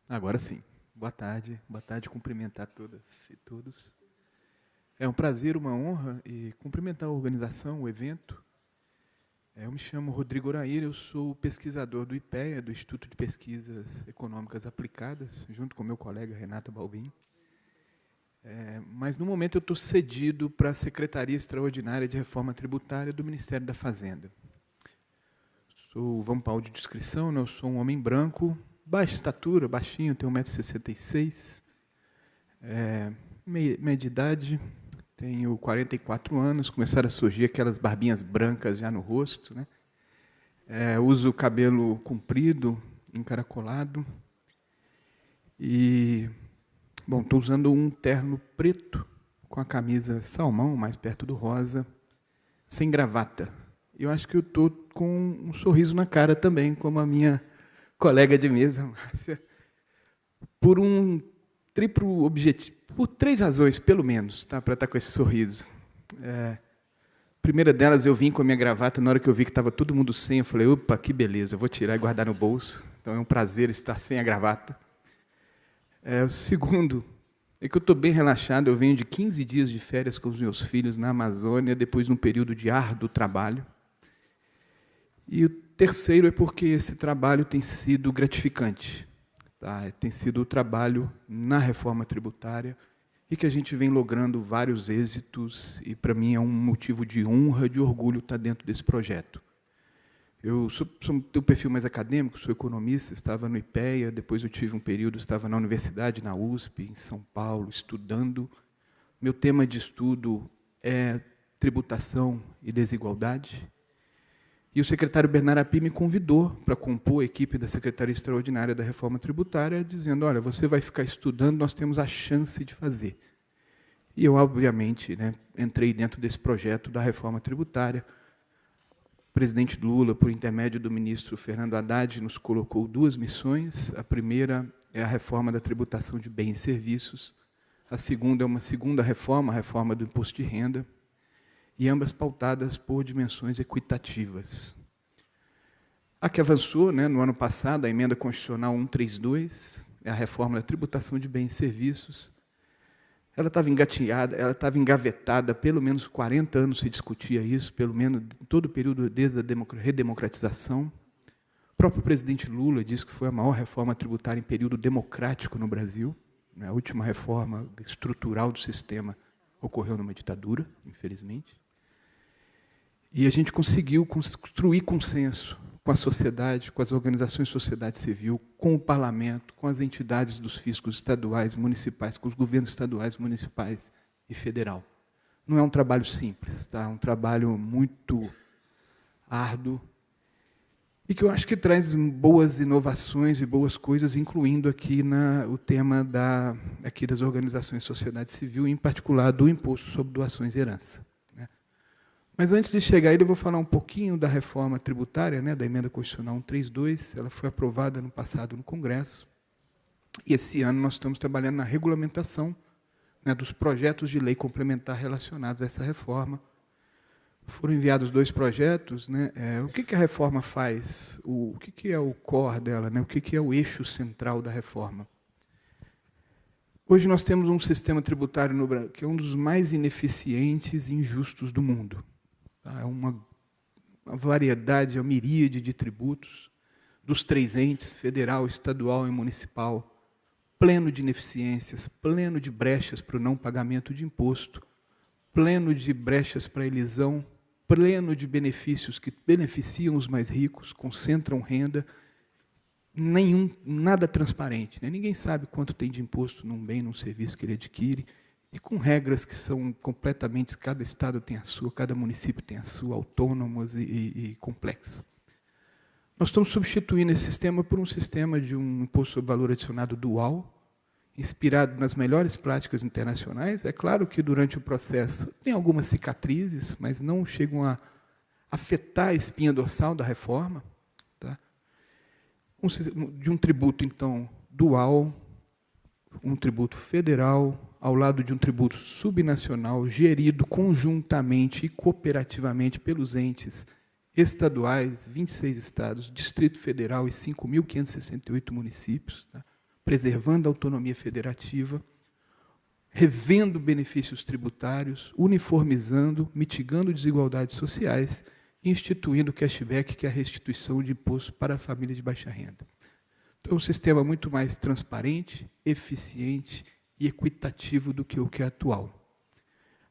Agora sim. Boa tarde, cumprimentar todas e todos. É um prazer, uma honra, e cumprimentar a organização, o evento. Eu me chamo Rodrigo Oraíra, eu sou pesquisador do IPEA, do Instituto de Pesquisas Econômicas Aplicadas, junto com meu colega Renata Balbin. Mas, no momento, eu estou cedido para a Secretaria Extraordinária de Reforma Tributária do Ministério da Fazenda. Vamos para a audiodescrição, né? Eu sou um homem branco, baixa estatura, baixinho, tenho 1,66 m, média de idade. Tenho 44 anos, começaram a surgir aquelas barbinhas brancas já no rosto, né? Uso cabelo comprido, encaracolado. E, bom, estou usando um terno preto, com a camisa salmão, mais perto do rosa, sem gravata. Eu acho que eu estou com um sorriso na cara também, como a minha colega de mesa, Márcia, por um triplo objetivo, por 3 razões, pelo menos, tá, para estar com esse sorriso. A primeira delas, eu vim com a minha gravata, na hora que eu vi que estava todo mundo sem, eu falei, opa, que beleza, eu vou tirar e guardar no bolso. Então, é um prazer estar sem a gravata. O segundo é que eu estou bem relaxado, eu venho de 15 dias de férias com os meus filhos na Amazônia, depois de um período de árduo trabalho. E o terceiro é porque esse trabalho tem sido gratificante. Tem sido o trabalho na reforma tributária e que a gente vem logrando vários êxitos e, para mim, é um motivo de honra, de orgulho estar dentro desse projeto. Eu tenho um perfil mais acadêmico, sou economista, estava no IPEA, depois eu tive um período, estava na universidade, na USP, em São Paulo, estudando. Meu tema de estudo é tributação e desigualdade. E o secretário Bernardo Api me convidou para compor a equipe da Secretaria Extraordinária da Reforma Tributária, dizendo, olha, você vai ficar estudando, nós temos a chance de fazer. E eu, obviamente, né, entrei dentro desse projeto da Reforma Tributária. O presidente Lula, por intermédio do ministro Fernando Haddad, nos colocou 2 missões. A primeira é a reforma da tributação de bens e serviços. A segunda é uma segunda reforma, a reforma do imposto de renda, e ambas pautadas por dimensões equitativas. A que avançou, né, no ano passado, a emenda constitucional 132, é a reforma da tributação de bens e serviços. Ela estava engatinhada, ela estava engavetada, pelo menos 40 anos se discutia isso, pelo menos em todo o período desde a redemocratização. O próprio presidente Lula disse que foi a maior reforma tributária em período democrático no Brasil. A última reforma estrutural do sistema ocorreu numa ditadura, infelizmente. E a gente conseguiu construir consenso com a sociedade, com as organizações de sociedade civil, com o parlamento, com as entidades dos fiscos estaduais, municipais, com os governos estaduais, municipais e federal. Não é um trabalho simples, tá? É um trabalho muito árduo e que eu acho que traz boas inovações e boas coisas, incluindo aqui o tema aqui das organizações de sociedade civil, em particular do imposto sobre doações e herança. Mas antes de chegar a ele, eu vou falar um pouquinho da reforma tributária, né, da emenda constitucional 132. Ela foi aprovada no passado no Congresso. E esse ano nós estamos trabalhando na regulamentação, né, dos projetos de lei complementar relacionados a essa reforma. Foram enviados 2 projetos. Né, o que a reforma faz? O que é o core dela? Né, o que é o eixo central da reforma? Hoje nós temos um sistema tributário no Brasil que é um dos mais ineficientes e injustos do mundo. É uma variedade, uma miríade de tributos, dos 3 entes, federal, estadual e municipal, pleno de ineficiências, pleno de brechas para o não pagamento de imposto, pleno de brechas para a elisão, pleno de benefícios que beneficiam os mais ricos, concentram renda, nada transparente. Né? Ninguém sabe quanto tem de imposto num bem, num serviço que ele adquire, e com regras que são completamente, cada estado tem a sua, cada município tem a sua, autônomas e complexas. Nós estamos substituindo esse sistema por um sistema de um imposto sobre valor adicionado dual, inspirado nas melhores práticas internacionais. É claro que, durante o processo, tem algumas cicatrizes, mas não chegam a afetar a espinha dorsal da reforma. Tá? De um tributo, então, dual, um tributo federal, ao lado de um tributo subnacional, gerido conjuntamente e cooperativamente pelos entes estaduais, 26 estados, Distrito Federal e 5.568 municípios, tá? Preservando a autonomia federativa, revendo benefícios tributários, uniformizando, mitigando desigualdades sociais e instituindo o cashback, que é a restituição de imposto para a família de baixa renda. Então, é um sistema muito mais transparente, eficiente e equitativo do que o que é atual.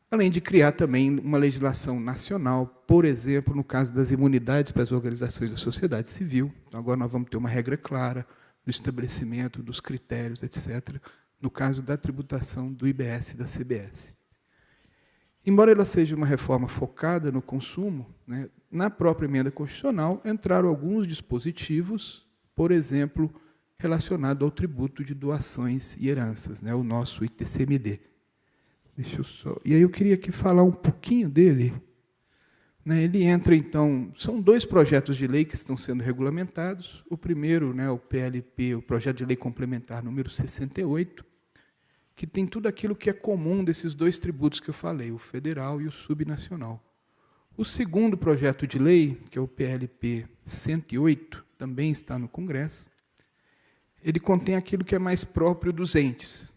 Além de criar também uma legislação nacional, por exemplo, no caso das imunidades para as organizações da sociedade civil. Então, agora nós vamos ter uma regra clara do estabelecimento dos critérios, etc., no caso da tributação do IBS e da CBS. Embora ela seja uma reforma focada no consumo, né, na própria emenda constitucional entraram alguns dispositivos, por exemplo, relacionado ao tributo de doações e heranças, né, o nosso ITCMD. Deixa eu só. E aí eu queria aqui falar um pouquinho dele. Né, ele entra, então, são 2 projetos de lei que estão sendo regulamentados. O primeiro, né, o PLP, o projeto de lei complementar número 68, que tem tudo aquilo que é comum desses 2 tributos que eu falei, o federal e o subnacional. O segundo projeto de lei, que é o PLP 108, também está no Congresso. Ele contém aquilo que é mais próprio dos entes,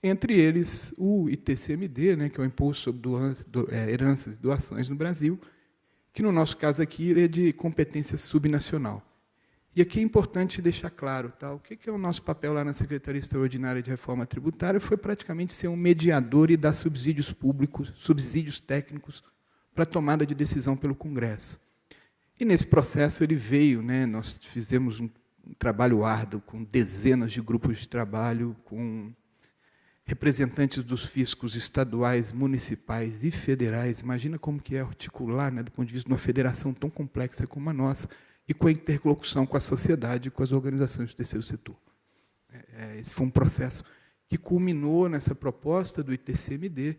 entre eles o ITCMD, né, que é o Imposto sobre Heranças e Doações no Brasil, que, no nosso caso aqui, é de competência subnacional. E aqui é importante deixar claro, tá, o que é o nosso papel lá na Secretaria Extraordinária de Reforma Tributária, foi praticamente ser um mediador e dar subsídios públicos, subsídios técnicos, para a tomada de decisão pelo Congresso. E, nesse processo, ele veio, né, nós fizemos um trabalho árduo, com dezenas de grupos de trabalho, com representantes dos fiscos estaduais, municipais e federais. Imagina como que é articular, né, do ponto de vista de uma federação tão complexa como a nossa, e com a interlocução com a sociedade e com as organizações do terceiro setor. Esse foi um processo que culminou nessa proposta do ITCMD,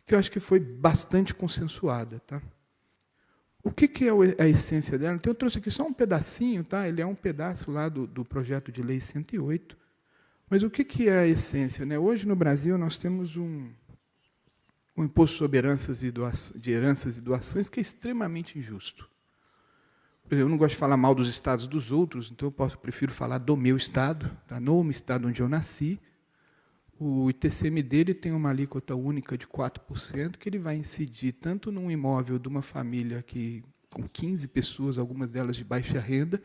que eu acho que foi bastante consensuada. Tá? o que é a essência dela? Então, eu trouxe aqui só um pedacinho, tá? Ele é um pedaço lá do projeto de lei 108. Mas o que é a essência, né? Hoje, no Brasil, nós temos um imposto sobre heranças e doações que é extremamente injusto. Eu não gosto de falar mal dos estados dos outros, então eu prefiro falar do meu estado, tá? No estado onde eu nasci. O ITCMD ele tem uma alíquota única de 4%, que ele vai incidir tanto num imóvel de uma família com 15 pessoas, algumas delas de baixa renda,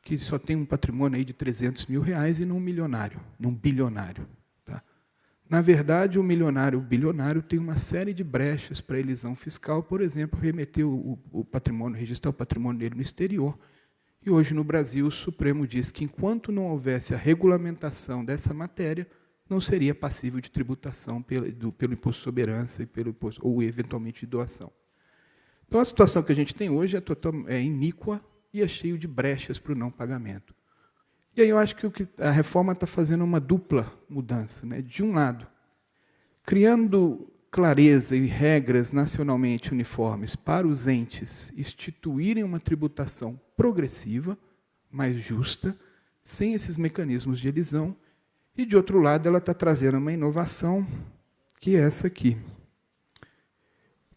que só tem um patrimônio aí de R$300 mil, e num milionário, num bilionário. Tá? Na verdade, o bilionário tem uma série de brechas para elisão fiscal, por exemplo, remeter o patrimônio, registrar o patrimônio dele no exterior. E hoje, no Brasil, o Supremo diz que, enquanto não houvesse a regulamentação dessa matéria, não seria passível de tributação pelo imposto sobre herança e pelo imposto, ou, eventualmente, de doação. Então, a situação que a gente tem hoje é iníqua e é cheio de brechas para o não pagamento. E aí eu acho que a reforma está fazendo uma dupla mudança, né? De um lado, criando clareza e regras nacionalmente uniformes para os entes instituírem uma tributação progressiva, mais justa, sem esses mecanismos de elisão, e, de outro lado, ela está trazendo uma inovação, que é essa aqui,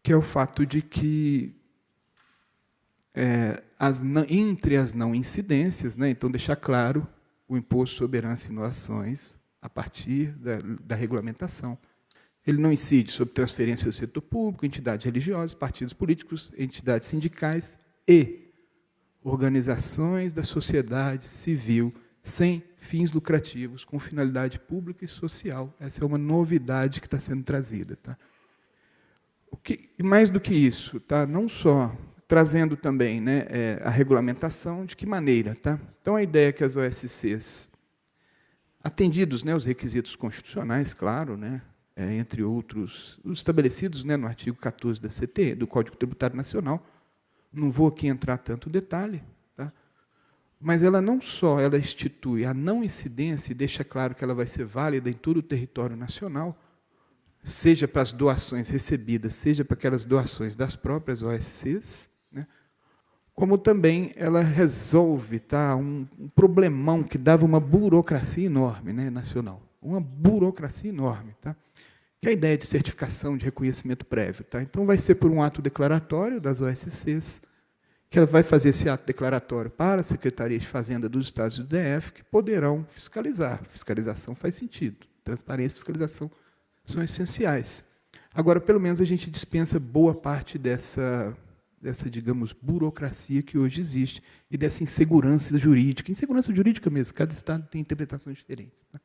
que é o fato de que, entre as não incidências, né, então, deixar claro o imposto sobre herança e doações, a partir da regulamentação. Ele não incide sobre transferência do setor público, entidades religiosas, partidos políticos, entidades sindicais e organizações da sociedade civil sem fins lucrativos, com finalidade pública e social. Essa é uma novidade que está sendo trazida. Tá? E mais do que isso, tá? Não só trazendo também, né, a regulamentação, de que maneira. Tá? Então, a ideia é que as OSCs, atendidos, né, os requisitos constitucionais, claro, né, entre outros, os estabelecidos, né, no artigo 14 da CT, do Código Tributário Nacional, não vou aqui entrar tanto detalhe, tá? Mas ela não só institui a não incidência e deixa claro que ela vai ser válida em todo o território nacional, seja para as doações recebidas, seja para aquelas doações das próprias OSCs, né? Como também ela resolve, tá, um problemão que dava uma burocracia enorme, né, nacional. Uma burocracia enorme. Tá? Que é a ideia de certificação de reconhecimento prévio. Tá? Então, vai ser por um ato declaratório das OSCs, que ela vai fazer esse ato declaratório para a Secretaria de Fazenda dos Estados do DF, que poderão fiscalizar. Fiscalização faz sentido. Transparência e fiscalização são essenciais. Agora, pelo menos, a gente dispensa boa parte dessa, digamos, burocracia que hoje existe e dessa insegurança jurídica. Insegurança jurídica mesmo, cada Estado tem interpretações diferentes. Tá?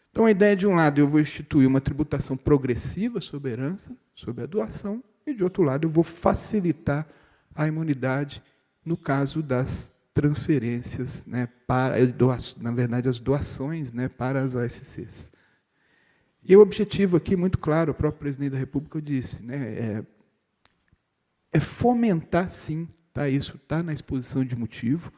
Então, a ideia, de um lado, eu vou instituir uma tributação progressiva sobre a herança, sobre a doação, e, de outro lado, eu vou facilitar a imunidade no caso das transferências, né, na verdade, as doações, né, para as OSCs. E o objetivo aqui, muito claro, o próprio presidente da República disse, né, é fomentar, sim, tá, isso está na exposição de motivo,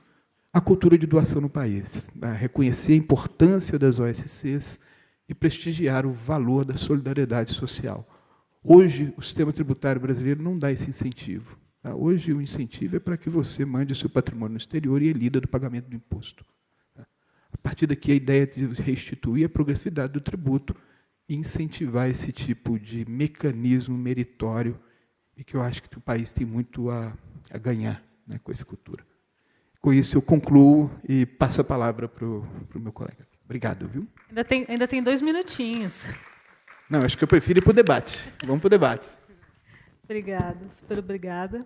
a cultura de doação no país, tá, reconhecer a importância das OSCs e prestigiar o valor da solidariedade social. Hoje, o sistema tributário brasileiro não dá esse incentivo. Tá? Hoje, o incentivo é para que você mande o seu patrimônio no exterior e elida do pagamento do imposto. Tá? A partir daqui, a ideia é de restituir a progressividade do tributo e incentivar esse tipo de mecanismo meritório e que eu acho que o país tem muito a ganhar, né, com essa cultura. Com isso, eu concluo e passo a palavra para o meu colega. Obrigado, viu? Ainda tem 2 minutinhos. Não, acho que eu prefiro ir para o debate. Vamos para o debate. Obrigada, super obrigada.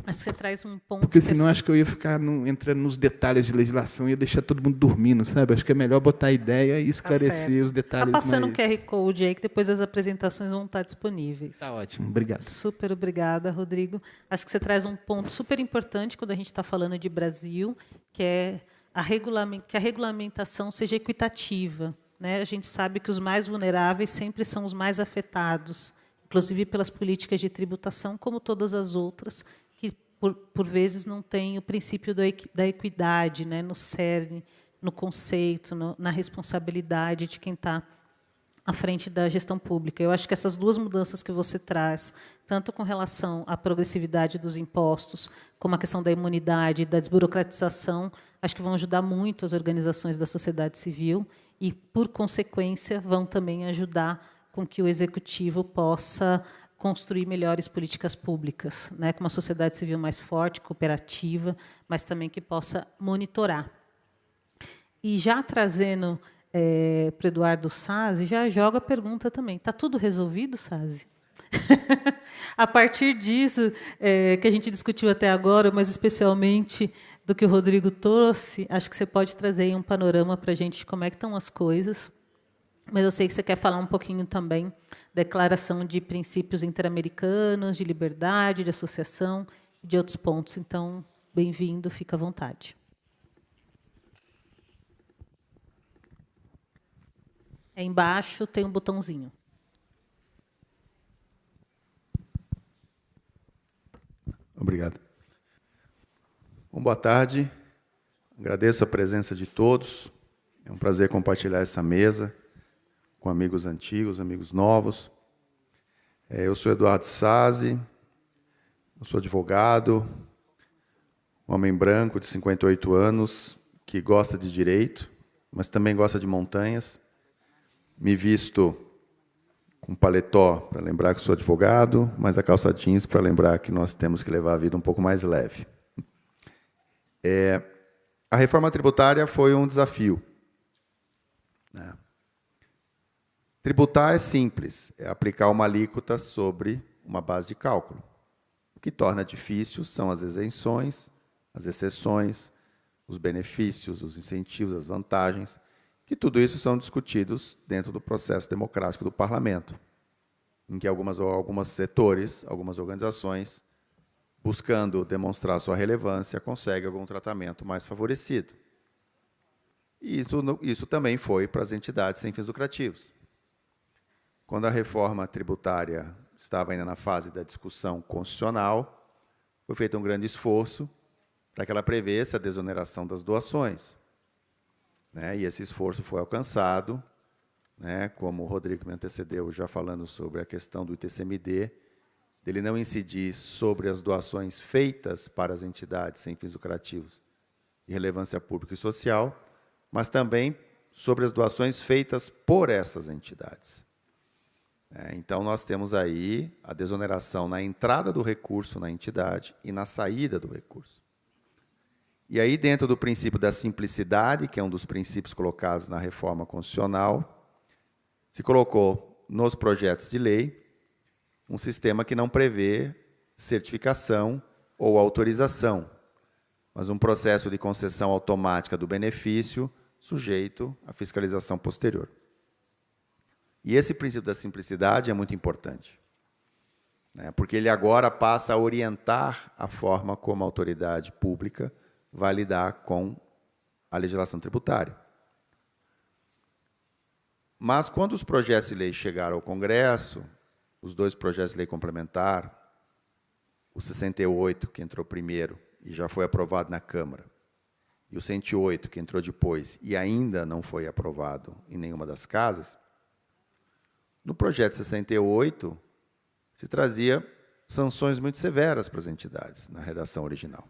Acho que você traz um ponto... Porque senão acho que eu ia ficar entrando nos detalhes de legislação e ia deixar todo mundo dormindo, sabe? Acho que é melhor botar a ideia e esclarecer os detalhes. Está passando um QR Code aí, que depois as apresentações vão estar disponíveis. Está ótimo, obrigado. Super obrigada, Rodrigo. Acho que você traz um ponto super importante quando a gente está falando de Brasil, que é que a regulamentação seja equitativa. Né? A gente sabe que os mais vulneráveis sempre são os mais afetados, inclusive pelas políticas de tributação, como todas as outras, que, por vezes, não têm o princípio da equidade, né, no cerne, no conceito, na responsabilidade de quem está à frente da gestão pública. Eu acho que essas duas mudanças que você traz, tanto com relação à progressividade dos impostos, como a questão da imunidade, da desburocratização, acho que vão ajudar muito as organizações da sociedade civil e, por consequência, vão também ajudar com que o executivo possa construir melhores políticas públicas, né, com uma sociedade civil mais forte, cooperativa, mas também que possa monitorar. E já trazendo para o Eduardo Sazzi, já joga a pergunta também. Está tudo resolvido, Sazzi? A partir disso que a gente discutiu até agora, mas especialmente do que o Rodrigo trouxe, acho que você pode trazer aí um panorama para a gente de como é que estão as coisas. Mas eu sei que você quer falar um pouquinho também da Declaração de Princípios Interamericanos, de liberdade, de associação, de outros pontos. Então, bem-vindo, fica à vontade. Embaixo tem um botãozinho. Obrigado. Bom, boa tarde. Agradeço a presença de todos. É um prazer compartilhar essa mesa com amigos antigos, amigos novos. Eu sou Eduardo Sazzi, eu sou advogado, um homem branco de 58 anos, que gosta de direito, mas também gosta de montanhas. Me visto com paletó para lembrar que sou advogado, mas a calça jeans para lembrar que nós temos que levar a vida um pouco mais leve. A reforma tributária foi um desafio. Tributar é simples, é aplicar uma alíquota sobre uma base de cálculo. O que torna difícil são as isenções, as exceções, os benefícios, os incentivos, as vantagens, que tudo isso são discutidos dentro do processo democrático do parlamento, em que alguns setores, algumas organizações, buscando demonstrar sua relevância, conseguem algum tratamento mais favorecido. E isso também foi para as entidades sem fins lucrativos. Quando a reforma tributária estava ainda na fase da discussão constitucional, foi feito um grande esforço para que ela prevesse a desoneração das doações. E esse esforço foi alcançado, como o Rodrigo me antecedeu já falando sobre a questão do ITCMD, dele não incidir sobre as doações feitas para as entidades sem fins lucrativos de relevância pública e social, mas também sobre as doações feitas por essas entidades. Então, nós temos aí a desoneração na entrada do recurso na entidade e na saída do recurso. E aí, dentro do princípio da simplicidade, que é um dos princípios colocados na reforma constitucional, se colocou nos projetos de lei um sistema que não prevê certificação ou autorização, mas um processo de concessão automática do benefício sujeito à fiscalização posterior. E esse princípio da simplicidade é muito importante, porque ele agora passa a orientar a forma como a autoridade pública vai lidar com a legislação tributária. Mas, quando os projetos de lei chegaram ao Congresso, os dois projetos de lei complementar, o 68, que entrou primeiro e já foi aprovado na Câmara, e o 108, que entrou depois e ainda não foi aprovado em nenhuma das casas, no projeto 68 se trazia sanções muito severas para as entidades, na redação original.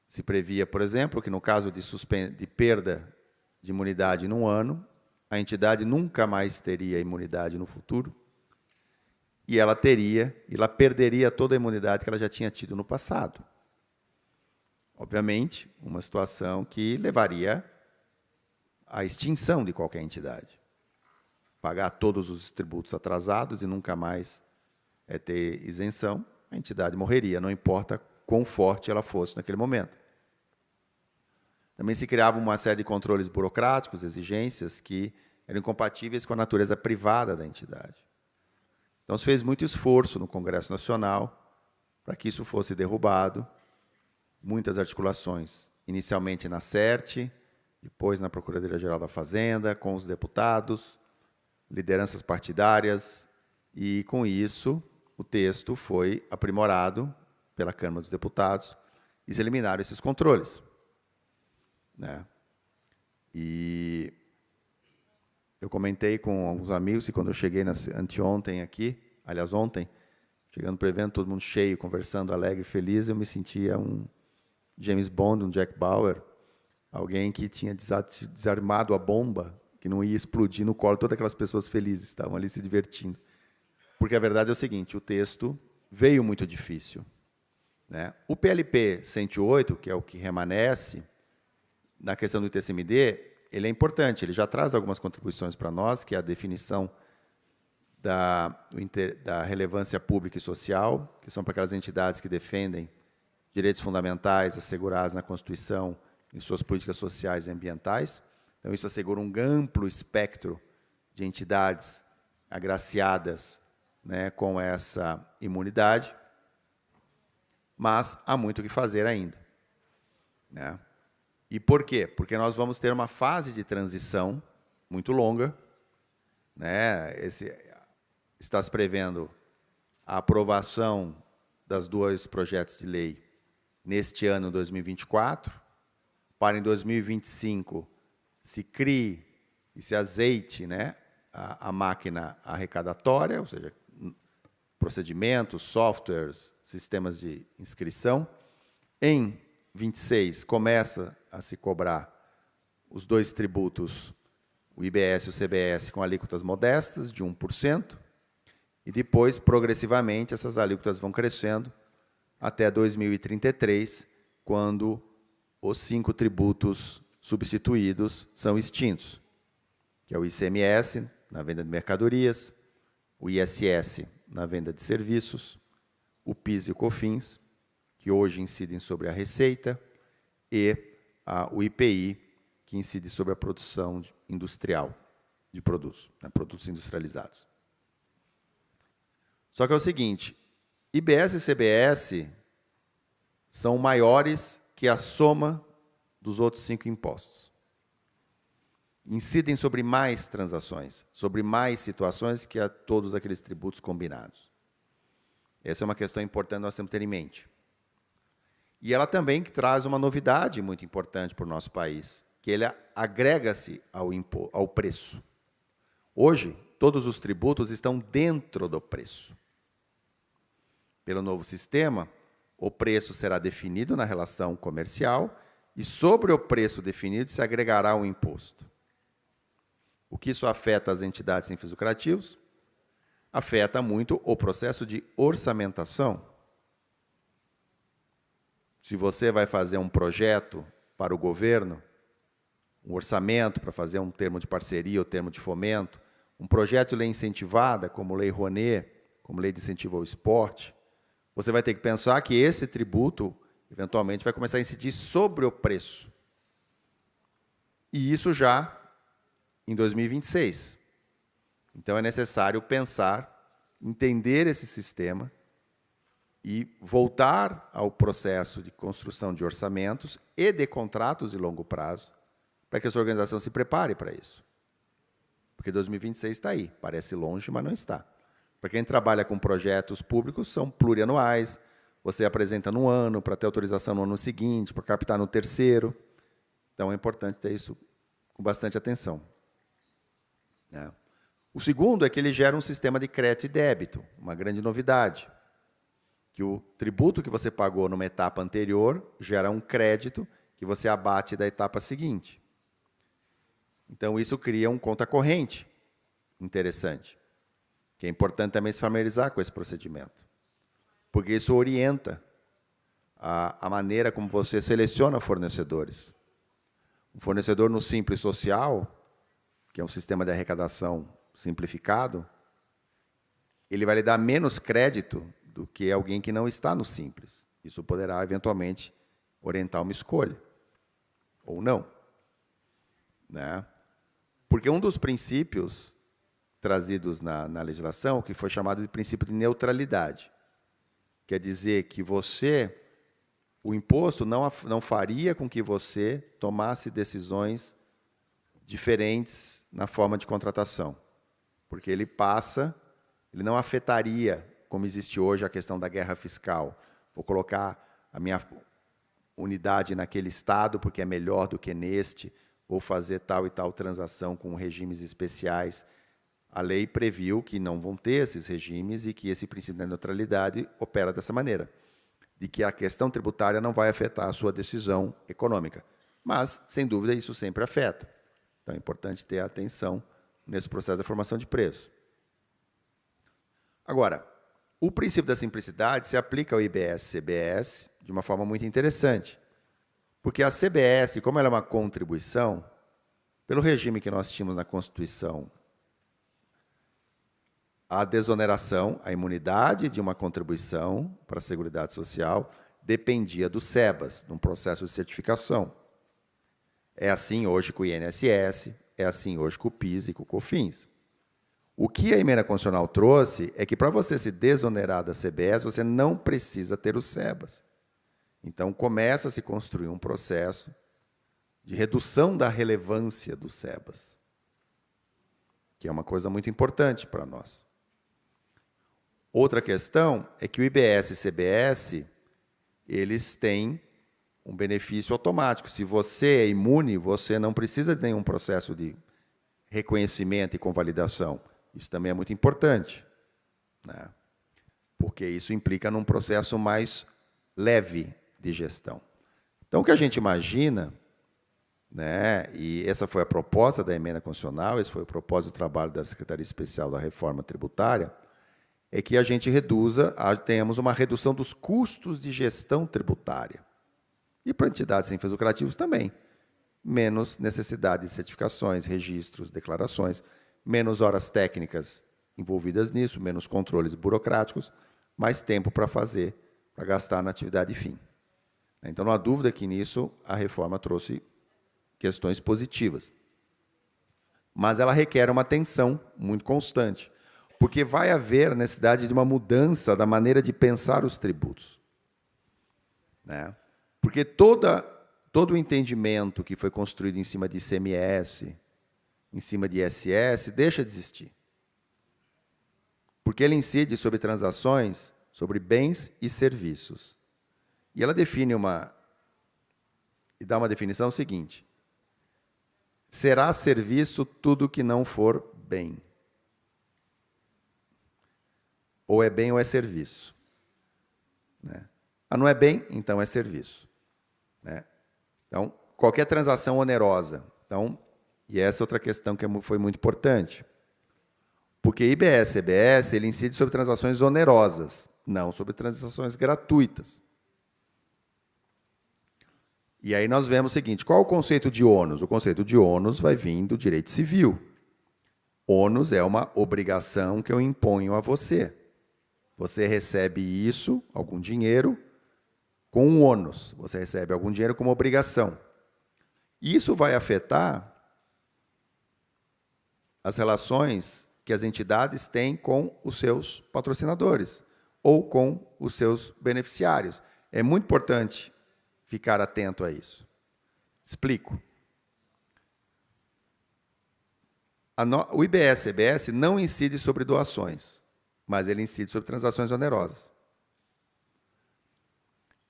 Se previa, por exemplo, que no caso de perda de imunidade num ano, a entidade nunca mais teria imunidade no futuro, e ela perderia toda a imunidade que ela já tinha tido no passado. Obviamente, uma situação que levaria à extinção de qualquer entidade. Pagar todos os tributos atrasados e nunca mais ter isenção, a entidade morreria, não importa quão forte ela fosse naquele momento. Também se criava uma série de controles burocráticos, exigências que eram incompatíveis com a natureza privada da entidade. Então, se fez muito esforço no Congresso Nacional para que isso fosse derrubado, muitas articulações, inicialmente na CERT, depois na Procuradoria-Geral da Fazenda, com os deputados, lideranças partidárias, e, com isso, o texto foi aprimorado pela Câmara dos Deputados e se eliminaram esses controles. E Eu comentei com alguns amigos que quando eu cheguei anteontem aqui, aliás, ontem, chegando para o evento, todo mundo cheio, conversando, alegre, feliz, eu me sentia um James Bond, um Jack Bauer, alguém que tinha desarmado a bomba, que não ia explodir no colo, todas aquelas pessoas felizes estavam ali se divertindo. Porque a verdade é o seguinte, o texto veio muito difícil, né? O PLP 108, que é o que remanesce, na questão do ITCMD, ele é importante, ele já traz algumas contribuições para nós, que é a definição da relevância pública e social, que são para aquelas entidades que defendem direitos fundamentais assegurados na Constituição em suas políticas sociais e ambientais. Então, isso assegura um amplo espectro de entidades agraciadas, né, com essa imunidade, mas há muito o que fazer ainda, né? E por quê? Porque nós vamos ter uma fase de transição muito longa, né? Está se prevendo a aprovação das 2 projetos de lei neste ano, 2024, para em 2025 se crie e se azeite, né, a máquina arrecadatória, ou seja, procedimentos, softwares, sistemas de inscrição. Em 26 começa a se cobrar os 2 tributos, o IBS e o CBS, com alíquotas modestas de 1%, e depois, progressivamente, essas alíquotas vão crescendo até 2033, quando os 5 tributos substituídos são extintos, que é o ICMS, na venda de mercadorias, o ISS, na venda de serviços, o PIS e o COFINS, que hoje incidem sobre a receita, e o IPI, que incide sobre a produção industrial de produtos, né, produtos industrializados. Só que é o seguinte, IBS e CBS são maiores que a soma dos outros 5 impostos. Incidem sobre mais transações, sobre mais situações que a todos aqueles tributos combinados. Essa é uma questão importante nós temos que ter em mente. E ela também traz uma novidade muito importante para o nosso país, que ele agrega-se ao preço. Hoje, todos os tributos estão dentro do preço. Pelo novo sistema, o preço será definido na relação comercial e sobre o preço definido se agregará um imposto. O que isso afeta as entidades sem fins lucrativos? Afeta muito o processo de orçamentação. Se você vai fazer um projeto para o governo, um orçamento para fazer um termo de parceria ou termo de fomento, um projeto de lei incentivada, como Lei Rouanet, como Lei de Incentivo ao Esporte, você vai ter que pensar que esse tributo, eventualmente, vai começar a incidir sobre o preço. E isso já em 2026. Então, é necessário pensar, entender esse sistema e voltar ao processo de construção de orçamentos e de contratos de longo prazo, para que essa organização se prepare para isso. Porque 2026 está aí, parece longe, mas não está. Para quem trabalha com projetos públicos, são plurianuais, você apresenta no ano, para ter autorização no ano seguinte, para captar no terceiro. Então, é importante ter isso com bastante atenção. O segundo é que ele gera um sistema de crédito e débito, uma grande novidade, que o tributo que você pagou numa etapa anterior gera um crédito que você abate da etapa seguinte. Então, isso cria um conta corrente interessante, que é importante também se familiarizar com esse procedimento, porque isso orienta a maneira como você seleciona fornecedores. Um fornecedor no Simples Social, que é um sistema de arrecadação simplificado, ele vai lhe dar menos crédito do que alguém que não está no Simples. Isso poderá, eventualmente, orientar uma escolha, ou não. Né? Porque um dos princípios trazidos na legislação, que foi chamado de princípio de neutralidade, quer dizer que o imposto não faria com que você tomasse decisões diferentes na forma de contratação, porque ele não afetaria, como existe hoje a questão da guerra fiscal. Vou colocar a minha unidade naquele estado porque é melhor do que neste, ou fazer tal e tal transação com regimes especiais. A lei previu que não vão ter esses regimes e que esse princípio da neutralidade opera dessa maneira, de que a questão tributária não vai afetar a sua decisão econômica. Mas, sem dúvida, isso sempre afeta. Então, é importante ter atenção nesse processo de formação de preço. Agora, o princípio da simplicidade se aplica ao IBS-CBS de uma forma muito interessante, porque a CBS, como ela é uma contribuição, pelo regime que nós tínhamos na Constituição, a desoneração, a imunidade de uma contribuição para a Seguridade Social dependia do SEBAS, num processo de certificação. É assim hoje com o INSS, é assim hoje com o PIS e com o COFINS. O que a emenda constitucional trouxe é que, para você se desonerar da CBS, você não precisa ter o SEBAS. Então, começa a se construir um processo de redução da relevância do SEBAS, que é uma coisa muito importante para nós. Outra questão é que o IBS e o CBS, eles têm um benefício automático. Se você é imune, você não precisa de nenhum processo de reconhecimento e convalidação. Isso também é muito importante, né? Porque isso implica num processo mais leve de gestão. Então, o que a gente imagina, né, e essa foi a proposta da emenda constitucional, esse foi o propósito do trabalho da Secretaria Especial da Reforma Tributária, é que a gente tenhamos uma redução dos custos de gestão tributária. E para entidades sem fins lucrativos também. Menos necessidade de certificações, registros, declarações, menos horas técnicas envolvidas nisso, menos controles burocráticos, mais tempo para fazer, para gastar na atividade fim. Então, não há dúvida que nisso a reforma trouxe questões positivas. Mas ela requer uma atenção muito constante, porque vai haver necessidade de uma mudança da maneira de pensar os tributos, né? Porque todo o entendimento que foi construído em cima de ICMS, em cima de ISS, deixa de existir. Porque ele incide sobre transações, sobre bens e serviços. E ela dá uma definição seguinte: será serviço tudo que não for bem. Ou é bem ou é serviço, né? Ah, não é bem, então é serviço, né? Então, qualquer transação onerosa. Então, e essa é outra questão que foi muito importante. Porque IBS e CBS, ele incide sobre transações onerosas, não sobre transações gratuitas. E aí nós vemos o seguinte: qual é o conceito de ônus? O conceito de ônus vai vir do direito civil. Ônus é uma obrigação que eu imponho a você. Você recebe isso, algum dinheiro, com um ônus. Você recebe algum dinheiro como obrigação. Isso vai afetar as relações que as entidades têm com os seus patrocinadores ou com os seus beneficiários. É muito importante ficar atento a isso. Explico. O IBS-CBS não incide sobre doações, mas ele incide sobre transações onerosas.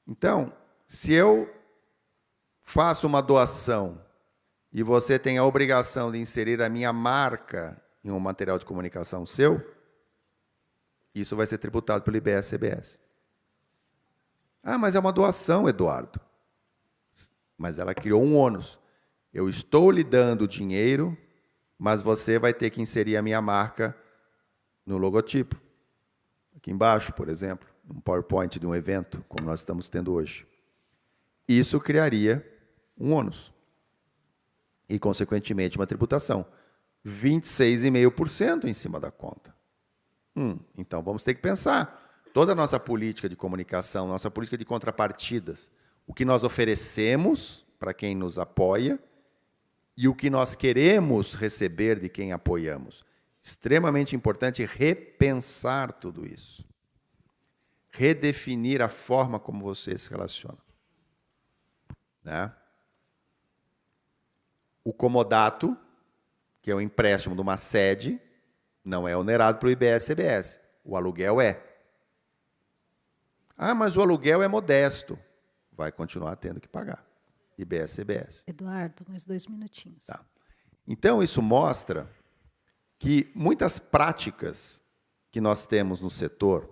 Então, se eu faço uma doação e você tem a obrigação de inserir a minha marca em um material de comunicação seu, isso vai ser tributado pelo IBS-CBS. Ah, mas é uma doação, Eduardo. Mas ela criou um ônus. Eu estou lhe dando dinheiro, mas você vai ter que inserir a minha marca no logotipo. Aqui embaixo, por exemplo, um PowerPoint de um evento, como nós estamos tendo hoje. Isso criaria um ônus. E, consequentemente, uma tributação. 26,5% em cima da conta. Então, vamos ter que pensar. Toda a nossa política de comunicação, nossa política de contrapartidas, o que nós oferecemos para quem nos apoia e o que nós queremos receber de quem apoiamos. Extremamente importante repensar tudo isso. Redefinir a forma como você se relaciona, né? O comodato, que é o empréstimo de uma sede, não é onerado para o IBS-CBS. O aluguel é. Ah, mas o aluguel é modesto. Vai continuar tendo que pagar. IBS-CBS. Eduardo, mais 2 minutinhos. Tá. Então, isso mostra que muitas práticas que nós temos no setor,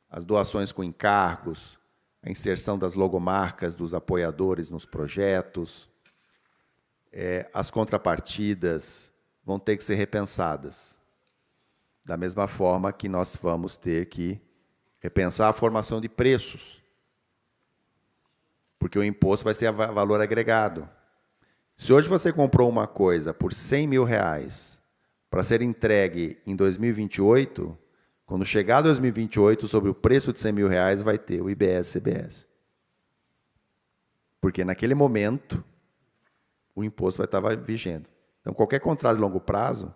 as doações com encargos, a inserção das logomarcas dos apoiadores nos projetos, as contrapartidas vão ter que ser repensadas. Da mesma forma que nós vamos ter que repensar a formação de preços, porque o imposto vai ser valor agregado. Se hoje você comprou uma coisa por R$100 mil para ser entregue em 2028, quando chegar 2028, sobre o preço de R$100 mil vai ter o IBS-CBS. Porque naquele momento, o imposto vai estar vigendo. Então, qualquer contrato de longo prazo,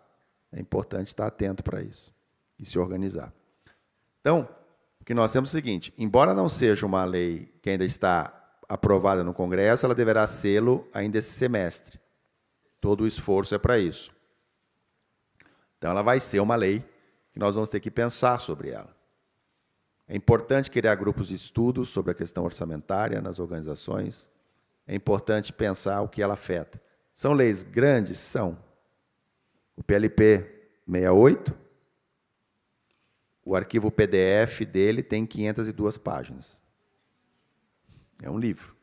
é importante estar atento para isso e se organizar. Então, o que nós temos é o seguinte, embora não seja uma lei que ainda está aprovada no Congresso, ela deverá sê-lo ainda esse semestre. Todo o esforço é para isso. Então, ela vai ser uma lei que nós vamos ter que pensar sobre ela. É importante criar grupos de estudos sobre a questão orçamentária nas organizações. É importante pensar o que ela afeta. São leis grandes? São. O PLP 68, o arquivo PDF dele tem 502 páginas. É um livro.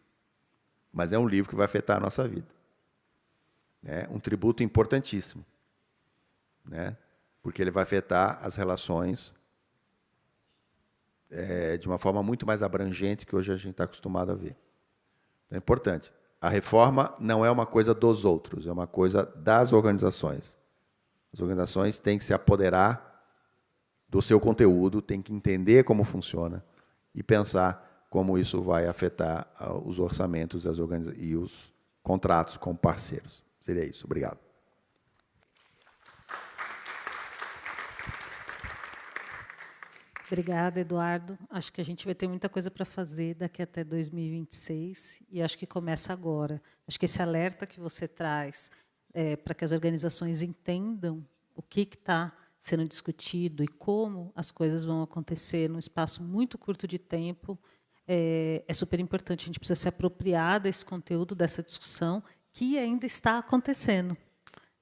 Mas é um livro que vai afetar a nossa vida. É um tributo importantíssimo. Né? Porque ele vai afetar as relações de uma forma muito mais abrangente que hoje a gente está acostumado a ver. Então, é importante. A reforma não é uma coisa dos outros, é uma coisa das organizações. As organizações têm que se apoderar do seu conteúdo, têm que entender como funciona e pensar como isso vai afetar os orçamentos e os contratos com parceiros. Seria isso. Obrigado. Obrigada, Eduardo. Acho que a gente vai ter muita coisa para fazer daqui até 2026 e acho que começa agora. Acho que esse alerta que você traz para que as organizações entendam o que está sendo discutido e como as coisas vão acontecer num espaço muito curto de tempo é super importante. A gente precisa se apropriar desse conteúdo, dessa discussão que ainda está acontecendo.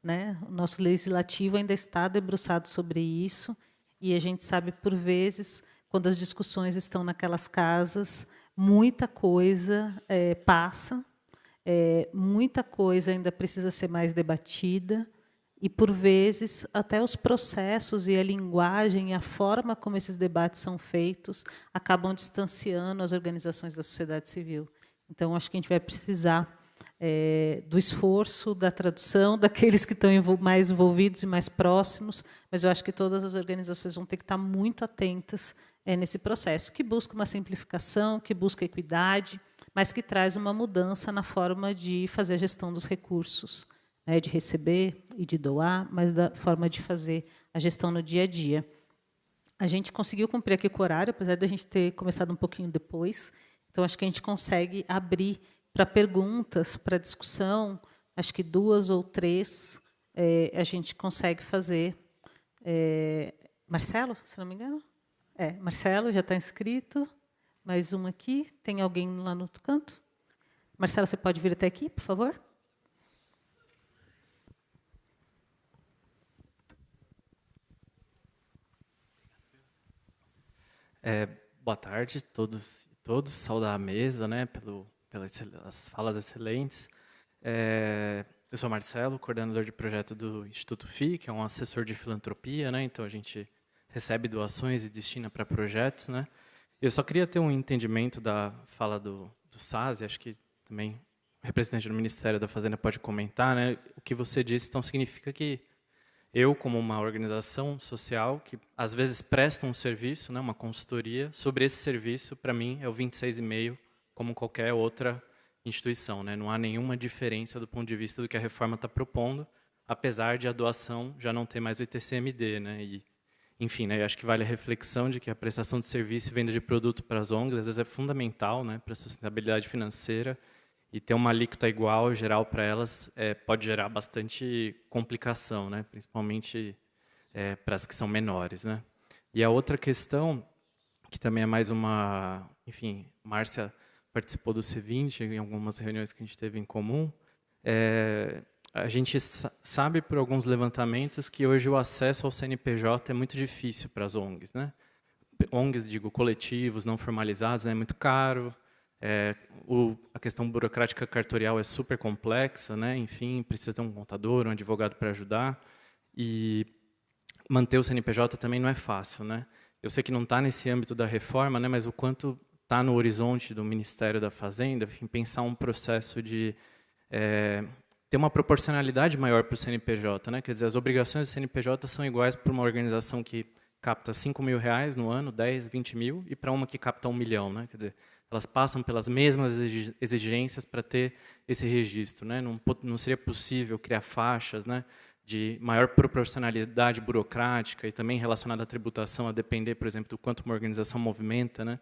Né? O nosso legislativo ainda está debruçado sobre isso. E a gente sabe, por vezes, quando as discussões estão naquelas casas, muita coisa passa, muita coisa ainda precisa ser mais debatida, e, por vezes, até os processos e a linguagem e a forma como esses debates são feitos acabam distanciando as organizações da sociedade civil. Então, acho que a gente vai precisar do esforço, da tradução, daqueles que estão mais envolvidos e mais próximos, mas eu acho que todas as organizações vão ter que estar muito atentas nesse processo, que busca uma simplificação, que busca equidade, mas que traz uma mudança na forma de fazer a gestão dos recursos, né, de receber e de doar, mas da forma de fazer a gestão no dia a dia. A gente conseguiu cumprir aqui com o horário, apesar de a gente ter começado um pouquinho depois, então acho que a gente consegue abrir para perguntas, para discussão, acho que 2 ou 3 a gente consegue fazer. Marcelo, se não me engano? Marcelo, já está inscrito. Mais um aqui. Tem alguém lá no outro canto? Marcelo, você pode vir até aqui, por favor? Boa tarde, todos e todos. Saudar a mesa, né, pelas falas excelentes. Eu sou Marcelo, coordenador de projeto do Instituto FI, que é um assessor de filantropia, né, então a gente recebe doações e destina para projetos. Né. Eu só queria ter um entendimento da fala do SASE, acho que também o representante do Ministério da Fazenda pode comentar. Né, o que você disse, então, significa que eu, como uma organização social, que às vezes presta um serviço, né, uma consultoria, sobre esse serviço, para mim, é o 26,5%, como qualquer outra instituição. Né? Não há nenhuma diferença do ponto de vista do que a reforma está propondo, apesar de a doação já não ter mais o ITCMD. Né? E, enfim, né, eu acho que vale a reflexão de que a prestação de serviço e venda de produto para as ONGs, às vezes, é fundamental, né, para a sustentabilidade financeira, e ter uma alíquota igual, geral, para elas, pode gerar bastante complicação, né, principalmente para as que são menores. Né? E a outra questão, que também é mais uma... Enfim, Márcia participou do C20, em algumas reuniões que a gente teve em comum, a gente sabe por alguns levantamentos que hoje o acesso ao CNPJ é muito difícil para as ONGs, né? ONGs, digo, coletivos não formalizados, é muito caro, a questão burocrática cartorial é super complexa, né? Enfim, precisa ter um contador, um advogado para ajudar, e manter o CNPJ também não é fácil, né? Eu sei que não está nesse âmbito da reforma, né? Mas o quanto está no horizonte do Ministério da Fazenda, enfim, pensar um processo de ter uma proporcionalidade maior para o CNPJ, né? Quer dizer, as obrigações do CNPJ são iguais para uma organização que capta R$5.000 no ano, 10, 20 mil, e para uma que capta 1 milhão, né? Quer dizer, elas passam pelas mesmas exigências para ter esse registro, né? Não seria possível criar faixas, né, de maior proporcionalidade burocrática e também relacionada à tributação, a depender, por exemplo, do quanto uma organização movimenta, né?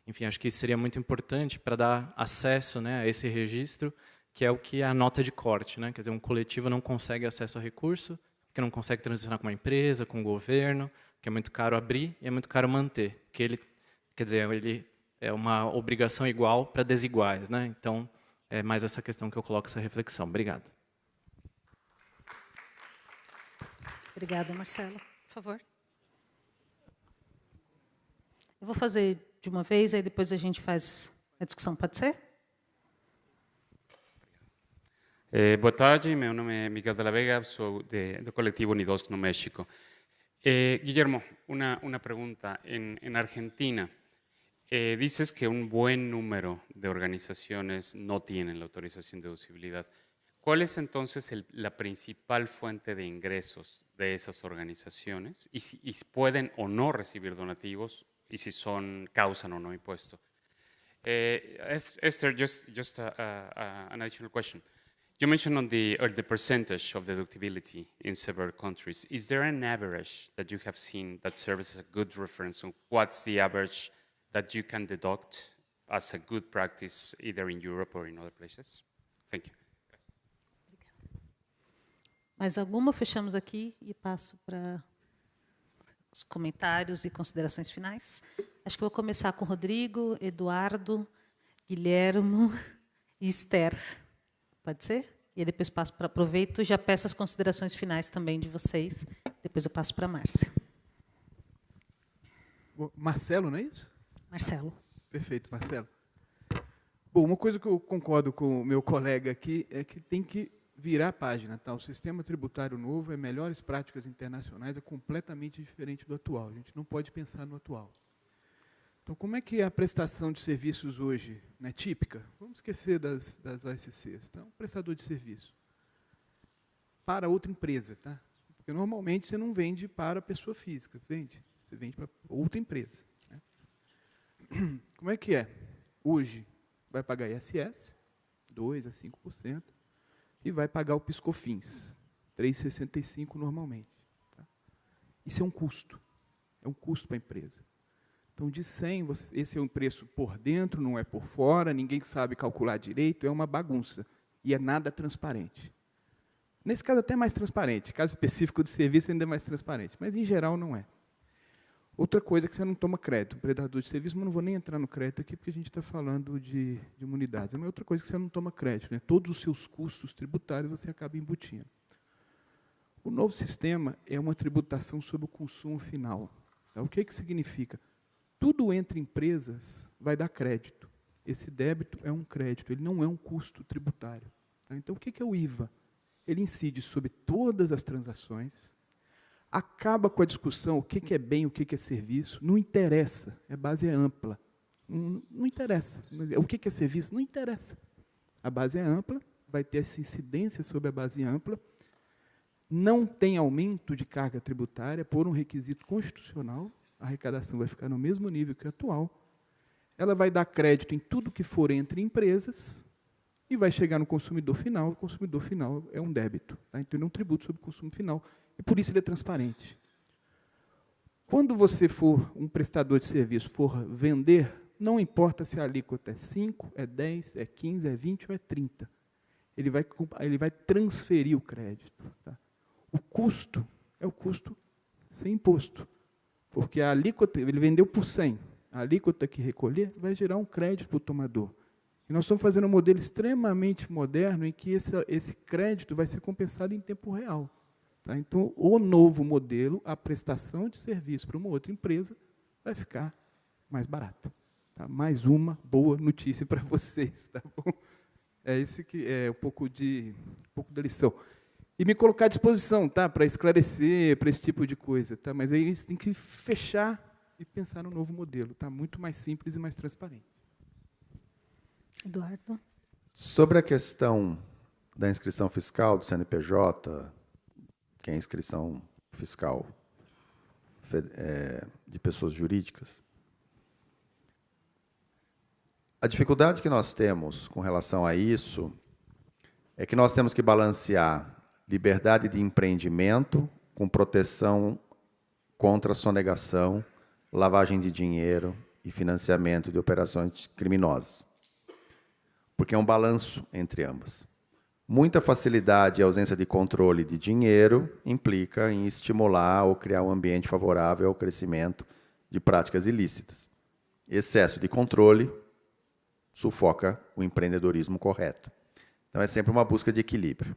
Enfim, acho que isso seria muito importante para dar acesso, né, a esse registro, que é o que é a nota de corte, né? Quer dizer, um coletivo não consegue acesso a recurso, porque não consegue transicionar com uma empresa, com o governo, que é muito caro abrir e é muito caro manter, porque ele, quer dizer, ele é uma obrigação igual para desiguais, né? Então, é mais essa questão que eu coloco essa reflexão. Obrigado. Obrigada, Marcelo. Por favor. Eu vou fazer de uma vez, aí depois a gente faz a discussão, pode ser? Boa tarde, meu nome é Miguel de la Vega, sou do colectivo Unidos no México. Guillermo, una pregunta. En Argentina, dices que un buen número de organizaciones no tienen la autorización de deducibilidad. ¿Cuál es entonces la principal fuente de ingresos de esas organizaciones? Y si pueden o no recibir donativos, y si causan o no impuesto. Esther, just an additional question. You mentioned on the percentage of deductibility in several countries. Is there an average that you have seen that serves as a good reference on what's the average that you can deduct as a good practice either in Europe or in other places? Thank you. Mais alguma? Fechamos aqui e passo para os comentários e considerações finais. Acho que vou começar com Rodrigo, Eduardo, Guilhermo e Esther. Pode ser? E aí depois passo para aproveito e já peço as considerações finais também de vocês. Depois eu passo para a Márcia. Marcelo, não é isso? Marcelo. Perfeito, Marcelo. Bom, uma coisa que eu concordo com o meu colega aqui é que tem que virar a página. Tá? O sistema tributário novo é melhores práticas internacionais, é completamente diferente do atual. A gente não pode pensar no atual. Então, como é que é a prestação de serviços hoje, né, típica? Vamos esquecer das OSCs. Então, prestador de serviço para outra empresa. Tá? Porque, normalmente, você não vende para a pessoa física, você vende para outra empresa. Né? Como é que é? Hoje, vai pagar ISS, 2% a 5%, e vai pagar o PIS/COFINS, 3,65% normalmente. Tá? Isso é um custo para a empresa. Então, de 100, esse é um preço por dentro, não é por fora, ninguém sabe calcular direito, é uma bagunça. E é nada transparente. Nesse caso, até mais transparente. Caso específico de serviço, ainda é mais transparente. Mas, em geral, não é. Outra coisa é que você não toma crédito. Predador de serviço, mas não vou nem entrar no crédito aqui, porque a gente está falando de unidades. Mas outra coisa é que você não toma crédito. Né? Todos os seus custos tributários você acaba embutindo. O novo sistema é uma tributação sobre o consumo final. Tá? O que significa? Tudo entre empresas vai dar crédito. Esse débito é um crédito, ele não é um custo tributário. Tá? Então, o que é o IVA? Ele incide sobre todas as transações, acaba com a discussão o que é bem, o que é serviço, não interessa, a base é ampla. Não interessa. O que é serviço? Não interessa. A base é ampla, vai ter essa incidência sobre a base ampla, não tem aumento de carga tributária por um requisito constitucional, a arrecadação vai ficar no mesmo nível que a atual, ela vai dar crédito em tudo que for entre empresas e vai chegar no consumidor final, o consumidor final é um débito. Tá? Então, ele é um tributo sobre o consumo final, e por isso ele é transparente. Quando você for um prestador de serviço, for vender, não importa se a alíquota é 5, é 10, é 15, é 20 ou é 30. Ele vai transferir o crédito. Tá? O custo é o custo sem imposto. Porque a alíquota, ele vendeu por 100, a alíquota que recolher vai gerar um crédito para o tomador. E nós estamos fazendo um modelo extremamente moderno em que esse crédito vai ser compensado em tempo real. Tá? Então, o novo modelo, a prestação de serviço para uma outra empresa, vai ficar mais barata. Tá? Mais uma boa notícia para vocês. Tá bom? É esse que é um pouco da lição. E me colocar à disposição, tá? Para esclarecer, para esse tipo de coisa. Tá? Mas aí eles têm que fechar e pensar no novo modelo. Tá? Muito mais simples e mais transparente. Eduardo? Sobre a questão da inscrição fiscal do CNPJ, que é a inscrição fiscal de pessoas jurídicas, a dificuldade que nós temos com relação a isso é que nós temos que balancear liberdade de empreendimento com proteção contra sonegação, lavagem de dinheiro e financiamento de operações criminosas. Porque é um balanço entre ambas. Muita facilidade e ausência de controle de dinheiro implica em estimular ou criar um ambiente favorável ao crescimento de práticas ilícitas. Excesso de controle sufoca o empreendedorismo correto. Então, é sempre uma busca de equilíbrio.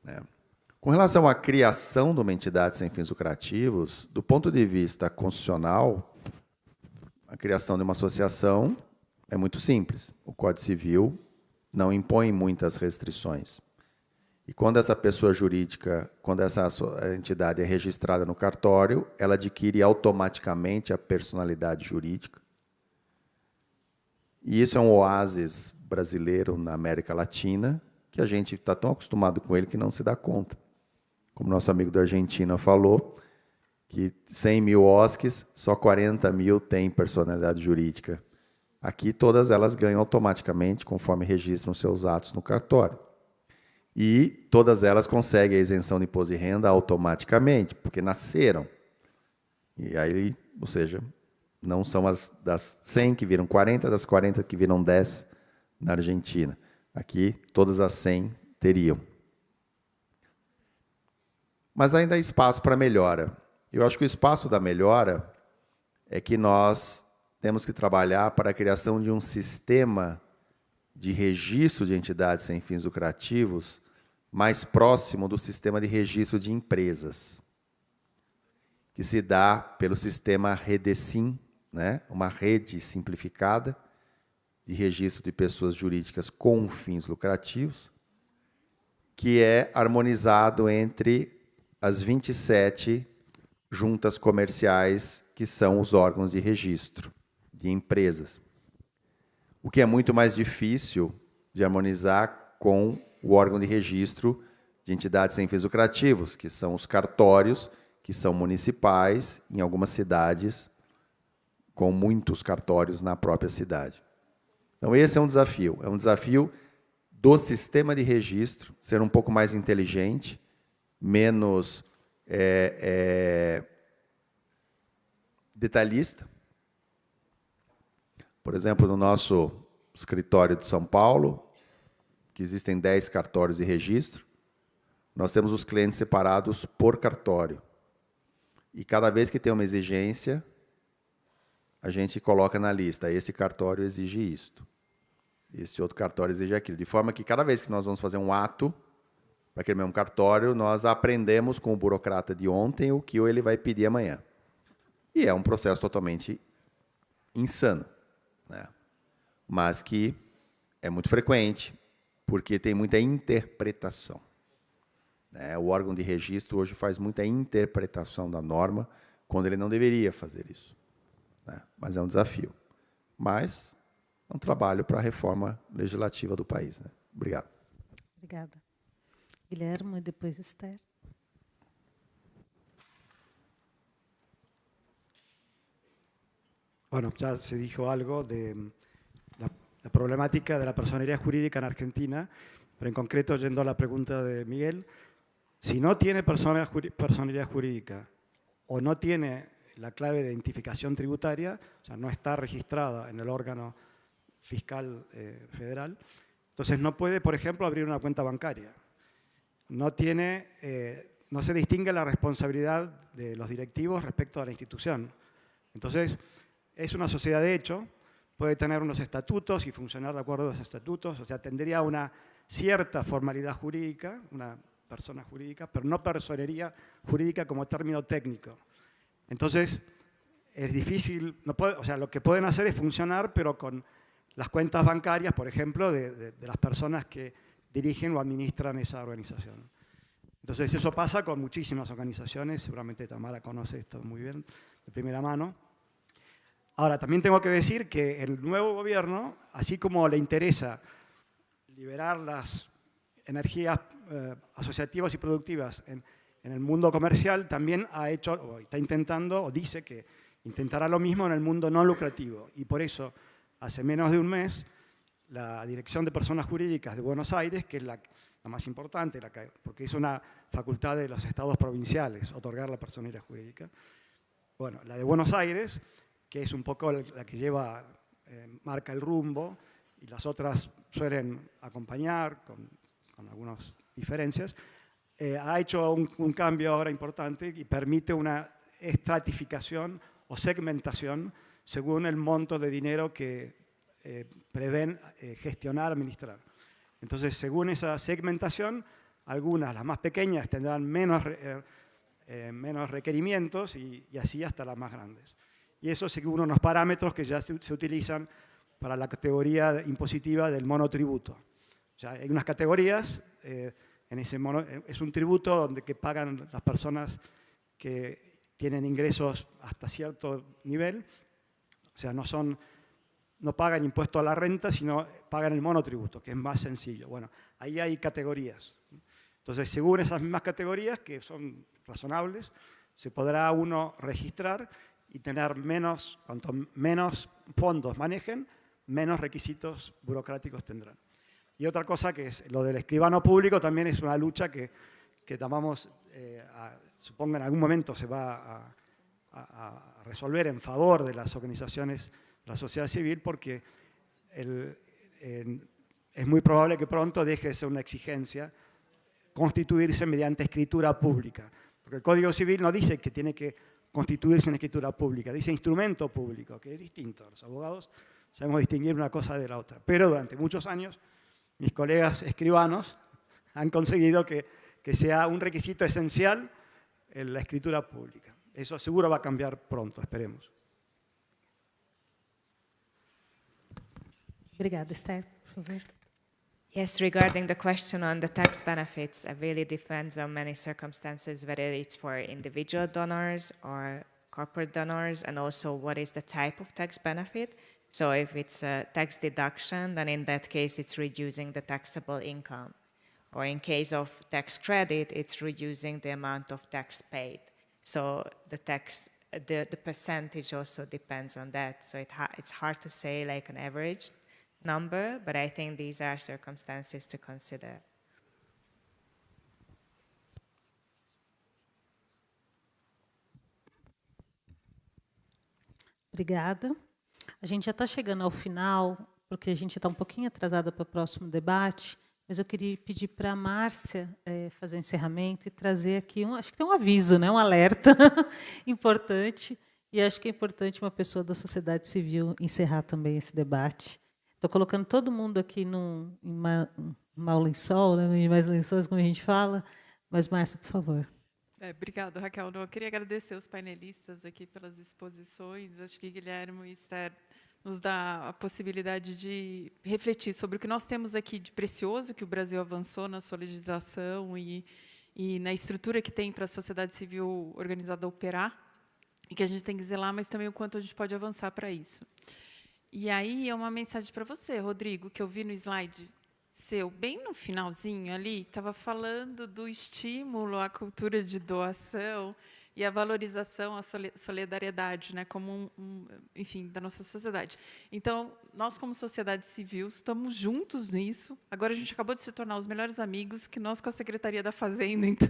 Né? Com relação à criação de uma entidade sem fins lucrativos, do ponto de vista constitucional, a criação de uma associação é muito simples. O Código Civil não impõe muitas restrições. E quando essa pessoa jurídica, quando essa entidade é registrada no cartório, ela adquire automaticamente a personalidade jurídica. E isso é um oásis brasileiro na América Latina, que a gente está tão acostumado com ele que não se dá conta. Como nosso amigo da Argentina falou, que 100 mil OSCs, só 40 mil têm personalidade jurídica. Aqui, todas elas ganham automaticamente, conforme registram seus atos no cartório. E todas elas conseguem a isenção de imposto de renda automaticamente, porque nasceram. E aí, ou seja, não são as das 100 que viram 40, das 40 que viram 10 na Argentina. Aqui, todas as 100 teriam. Mas ainda há espaço para melhora. Eu acho que o espaço da melhora é que nós temos que trabalhar para a criação de um sistema de registro de entidades sem fins lucrativos mais próximo do sistema de registro de empresas, que se dá pelo sistema Redesim, né? Uma rede simplificada de registro de pessoas jurídicas com fins lucrativos, que é harmonizado entre as 27 juntas comerciais, que são os órgãos de registro de empresas. O que é muito mais difícil de harmonizar com o órgão de registro de entidades sem fins lucrativos, que são os cartórios, que são municipais, em algumas cidades, com muitos cartórios na própria cidade. Então, esse é um desafio do sistema de registro ser um pouco mais inteligente, menos detalhista. Por exemplo, no nosso escritório de São Paulo, que existem 10 cartórios de registro, nós temos os clientes separados por cartório. E cada vez que tem uma exigência, a gente coloca na lista, esse cartório exige isto, esse outro cartório exige aquilo. De forma que cada vez que nós vamos fazer um ato para aquele mesmo cartório, nós aprendemos com o burocrata de ontem o que ele vai pedir amanhã. E é um processo totalmente insano, né? Mas que é muito frequente, porque tem muita interpretação. O órgão de registro hoje faz muita interpretação da norma, quando ele não deveria fazer isso. Mas é um desafio. Mas é um trabalho para a reforma legislativa do país. Obrigado. Obrigada. Guilherme e depois Esther. Bueno, ya se dijo algo de la problemática de la personería jurídica en Argentina, pero en concreto, yendo a la pregunta de Miguel, si no tiene personería jurídica o no tiene la clave de identificación tributaria, o sea, no está registrada en el órgano fiscal federal, entonces no puede, por ejemplo, abrir una cuenta bancaria. No se distingue la responsabilidad de los directivos respecto a la institución. Entonces, es una sociedad de hecho puede tener unos estatutos y funcionar de acuerdo a los estatutos, o sea, tendría una cierta formalidad jurídica, una persona jurídica, pero no personería jurídica como término técnico. Entonces, es difícil, o sea, lo que pueden hacer es funcionar, pero con las cuentas bancarias, por ejemplo, de las personas que dirigen o administran esa organización. Entonces, eso pasa con muchísimas organizaciones, seguramente Tamara conoce esto muy bien, de primera mano. Ahora, también tengo que decir que el nuevo gobierno, así como le interesa liberar las energías asociativas y productivas en el mundo comercial, también ha hecho, o está intentando, o dice que intentará lo mismo en el mundo no lucrativo. Y por eso, hace menos de un mes, la Dirección de Personas Jurídicas de Buenos Aires, que es la más importante, porque es una facultad de los estados provinciales, otorgar la personería jurídica. Bueno, la de Buenos Aires, que es un poco la que lleva, marca el rumbo, y las otras suelen acompañar con algunas diferencias, ha hecho un cambio ahora importante y permite una estratificación o segmentación según el monto de dinero que prevén gestionar, administrar. Entonces, según esa segmentación, algunas, las más pequeñas, tendrán menos requerimientos y así hasta las más grandes. Y eso según unos parámetros que ya se utilizan para la categoría impositiva del monotributo. O sea, hay unas categorías, es un tributo donde que pagan las personas que tienen ingresos hasta cierto nivel, o sea, no pagan impuesto a la renta, sino pagan el monotributo, que es más sencillo. Bueno, ahí hay categorías. Entonces, según esas mismas categorías, que son razonables, se podrá uno registrar y tener cuanto menos fondos manejen, menos requisitos burocráticos tendrán. Y otra cosa que es lo del escribano público, también es una lucha que llamamos, supongo en algún momento se va a resolver en favor de las organizaciones de la sociedad civil, porque es muy probable que pronto deje de ser una exigencia constituirse mediante escritura pública. Porque el Código Civil no dice que tiene que constituirse en escritura pública, dice instrumento público, que es distinto. Los abogados sabemos distinguir una cosa de la otra. Pero durante muchos años, mis colegas escribanos han conseguido que sea un requisito esencial en la escritura pública. Eso seguro va a cambiar pronto, esperemos. Obrigada, Esther, por favor. Yes, regarding the question on the tax benefits, it really depends on many circumstances, whether it's for individual donors or corporate donors, and also what is the type of tax benefit. So if it's a tax deduction, then in that case, it's reducing the taxable income. Or in case of tax credit, it's reducing the amount of tax paid. So the percentage also depends on that. So it's hard to say like an average number, but I think these are circumstances to consider. Obrigada. A gente já está chegando ao final, porque a gente está um pouquinho atrasada para o próximo debate, mas eu queria pedir para a Márcia fazer o encerramento e trazer aqui, acho que tem um aviso, né, um alerta importante, e acho que é importante uma pessoa da sociedade civil encerrar também esse debate. Estou colocando todo mundo aqui em mau lençol, né, em mais lençóis, como a gente fala, mas, Márcia, por favor. Obrigada, Raquel. Eu queria agradecer os painelistas aqui pelas exposições. Acho que Guilherme e Esther nos dá a possibilidade de refletir sobre o que nós temos aqui de precioso, que o Brasil avançou na sua legislação e na estrutura que tem para a sociedade civil organizada operar, e que a gente tem que zelar, mas também o quanto a gente pode avançar para isso. E aí é uma mensagem para você, Rodrigo, que eu vi no slide seu, bem no finalzinho ali, estava falando do estímulo à cultura de doação e a valorização, a solidariedade, né, como enfim, da nossa sociedade. Então, nós como sociedade civil estamos juntos nisso. Agora a gente acabou de se tornar os melhores amigos, que nós com a Secretaria da Fazenda, então,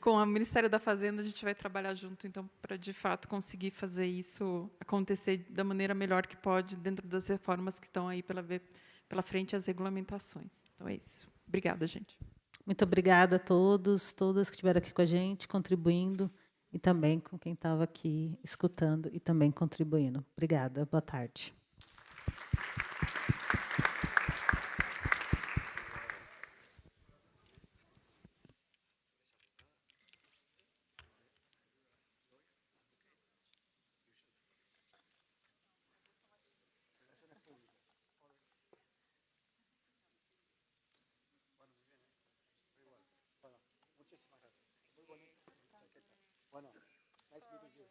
com o Ministério da Fazenda, a gente vai trabalhar junto, então, para de fato conseguir fazer isso acontecer da maneira melhor que pode, dentro das reformas que estão aí pela frente, as regulamentações. Então é isso. Obrigada, gente. Muito obrigada a todos, todas que estiveram aqui com a gente, contribuindo, e também com quem estava aqui escutando e também contribuindo. Obrigada. Boa tarde. Bueno, nice meeting you.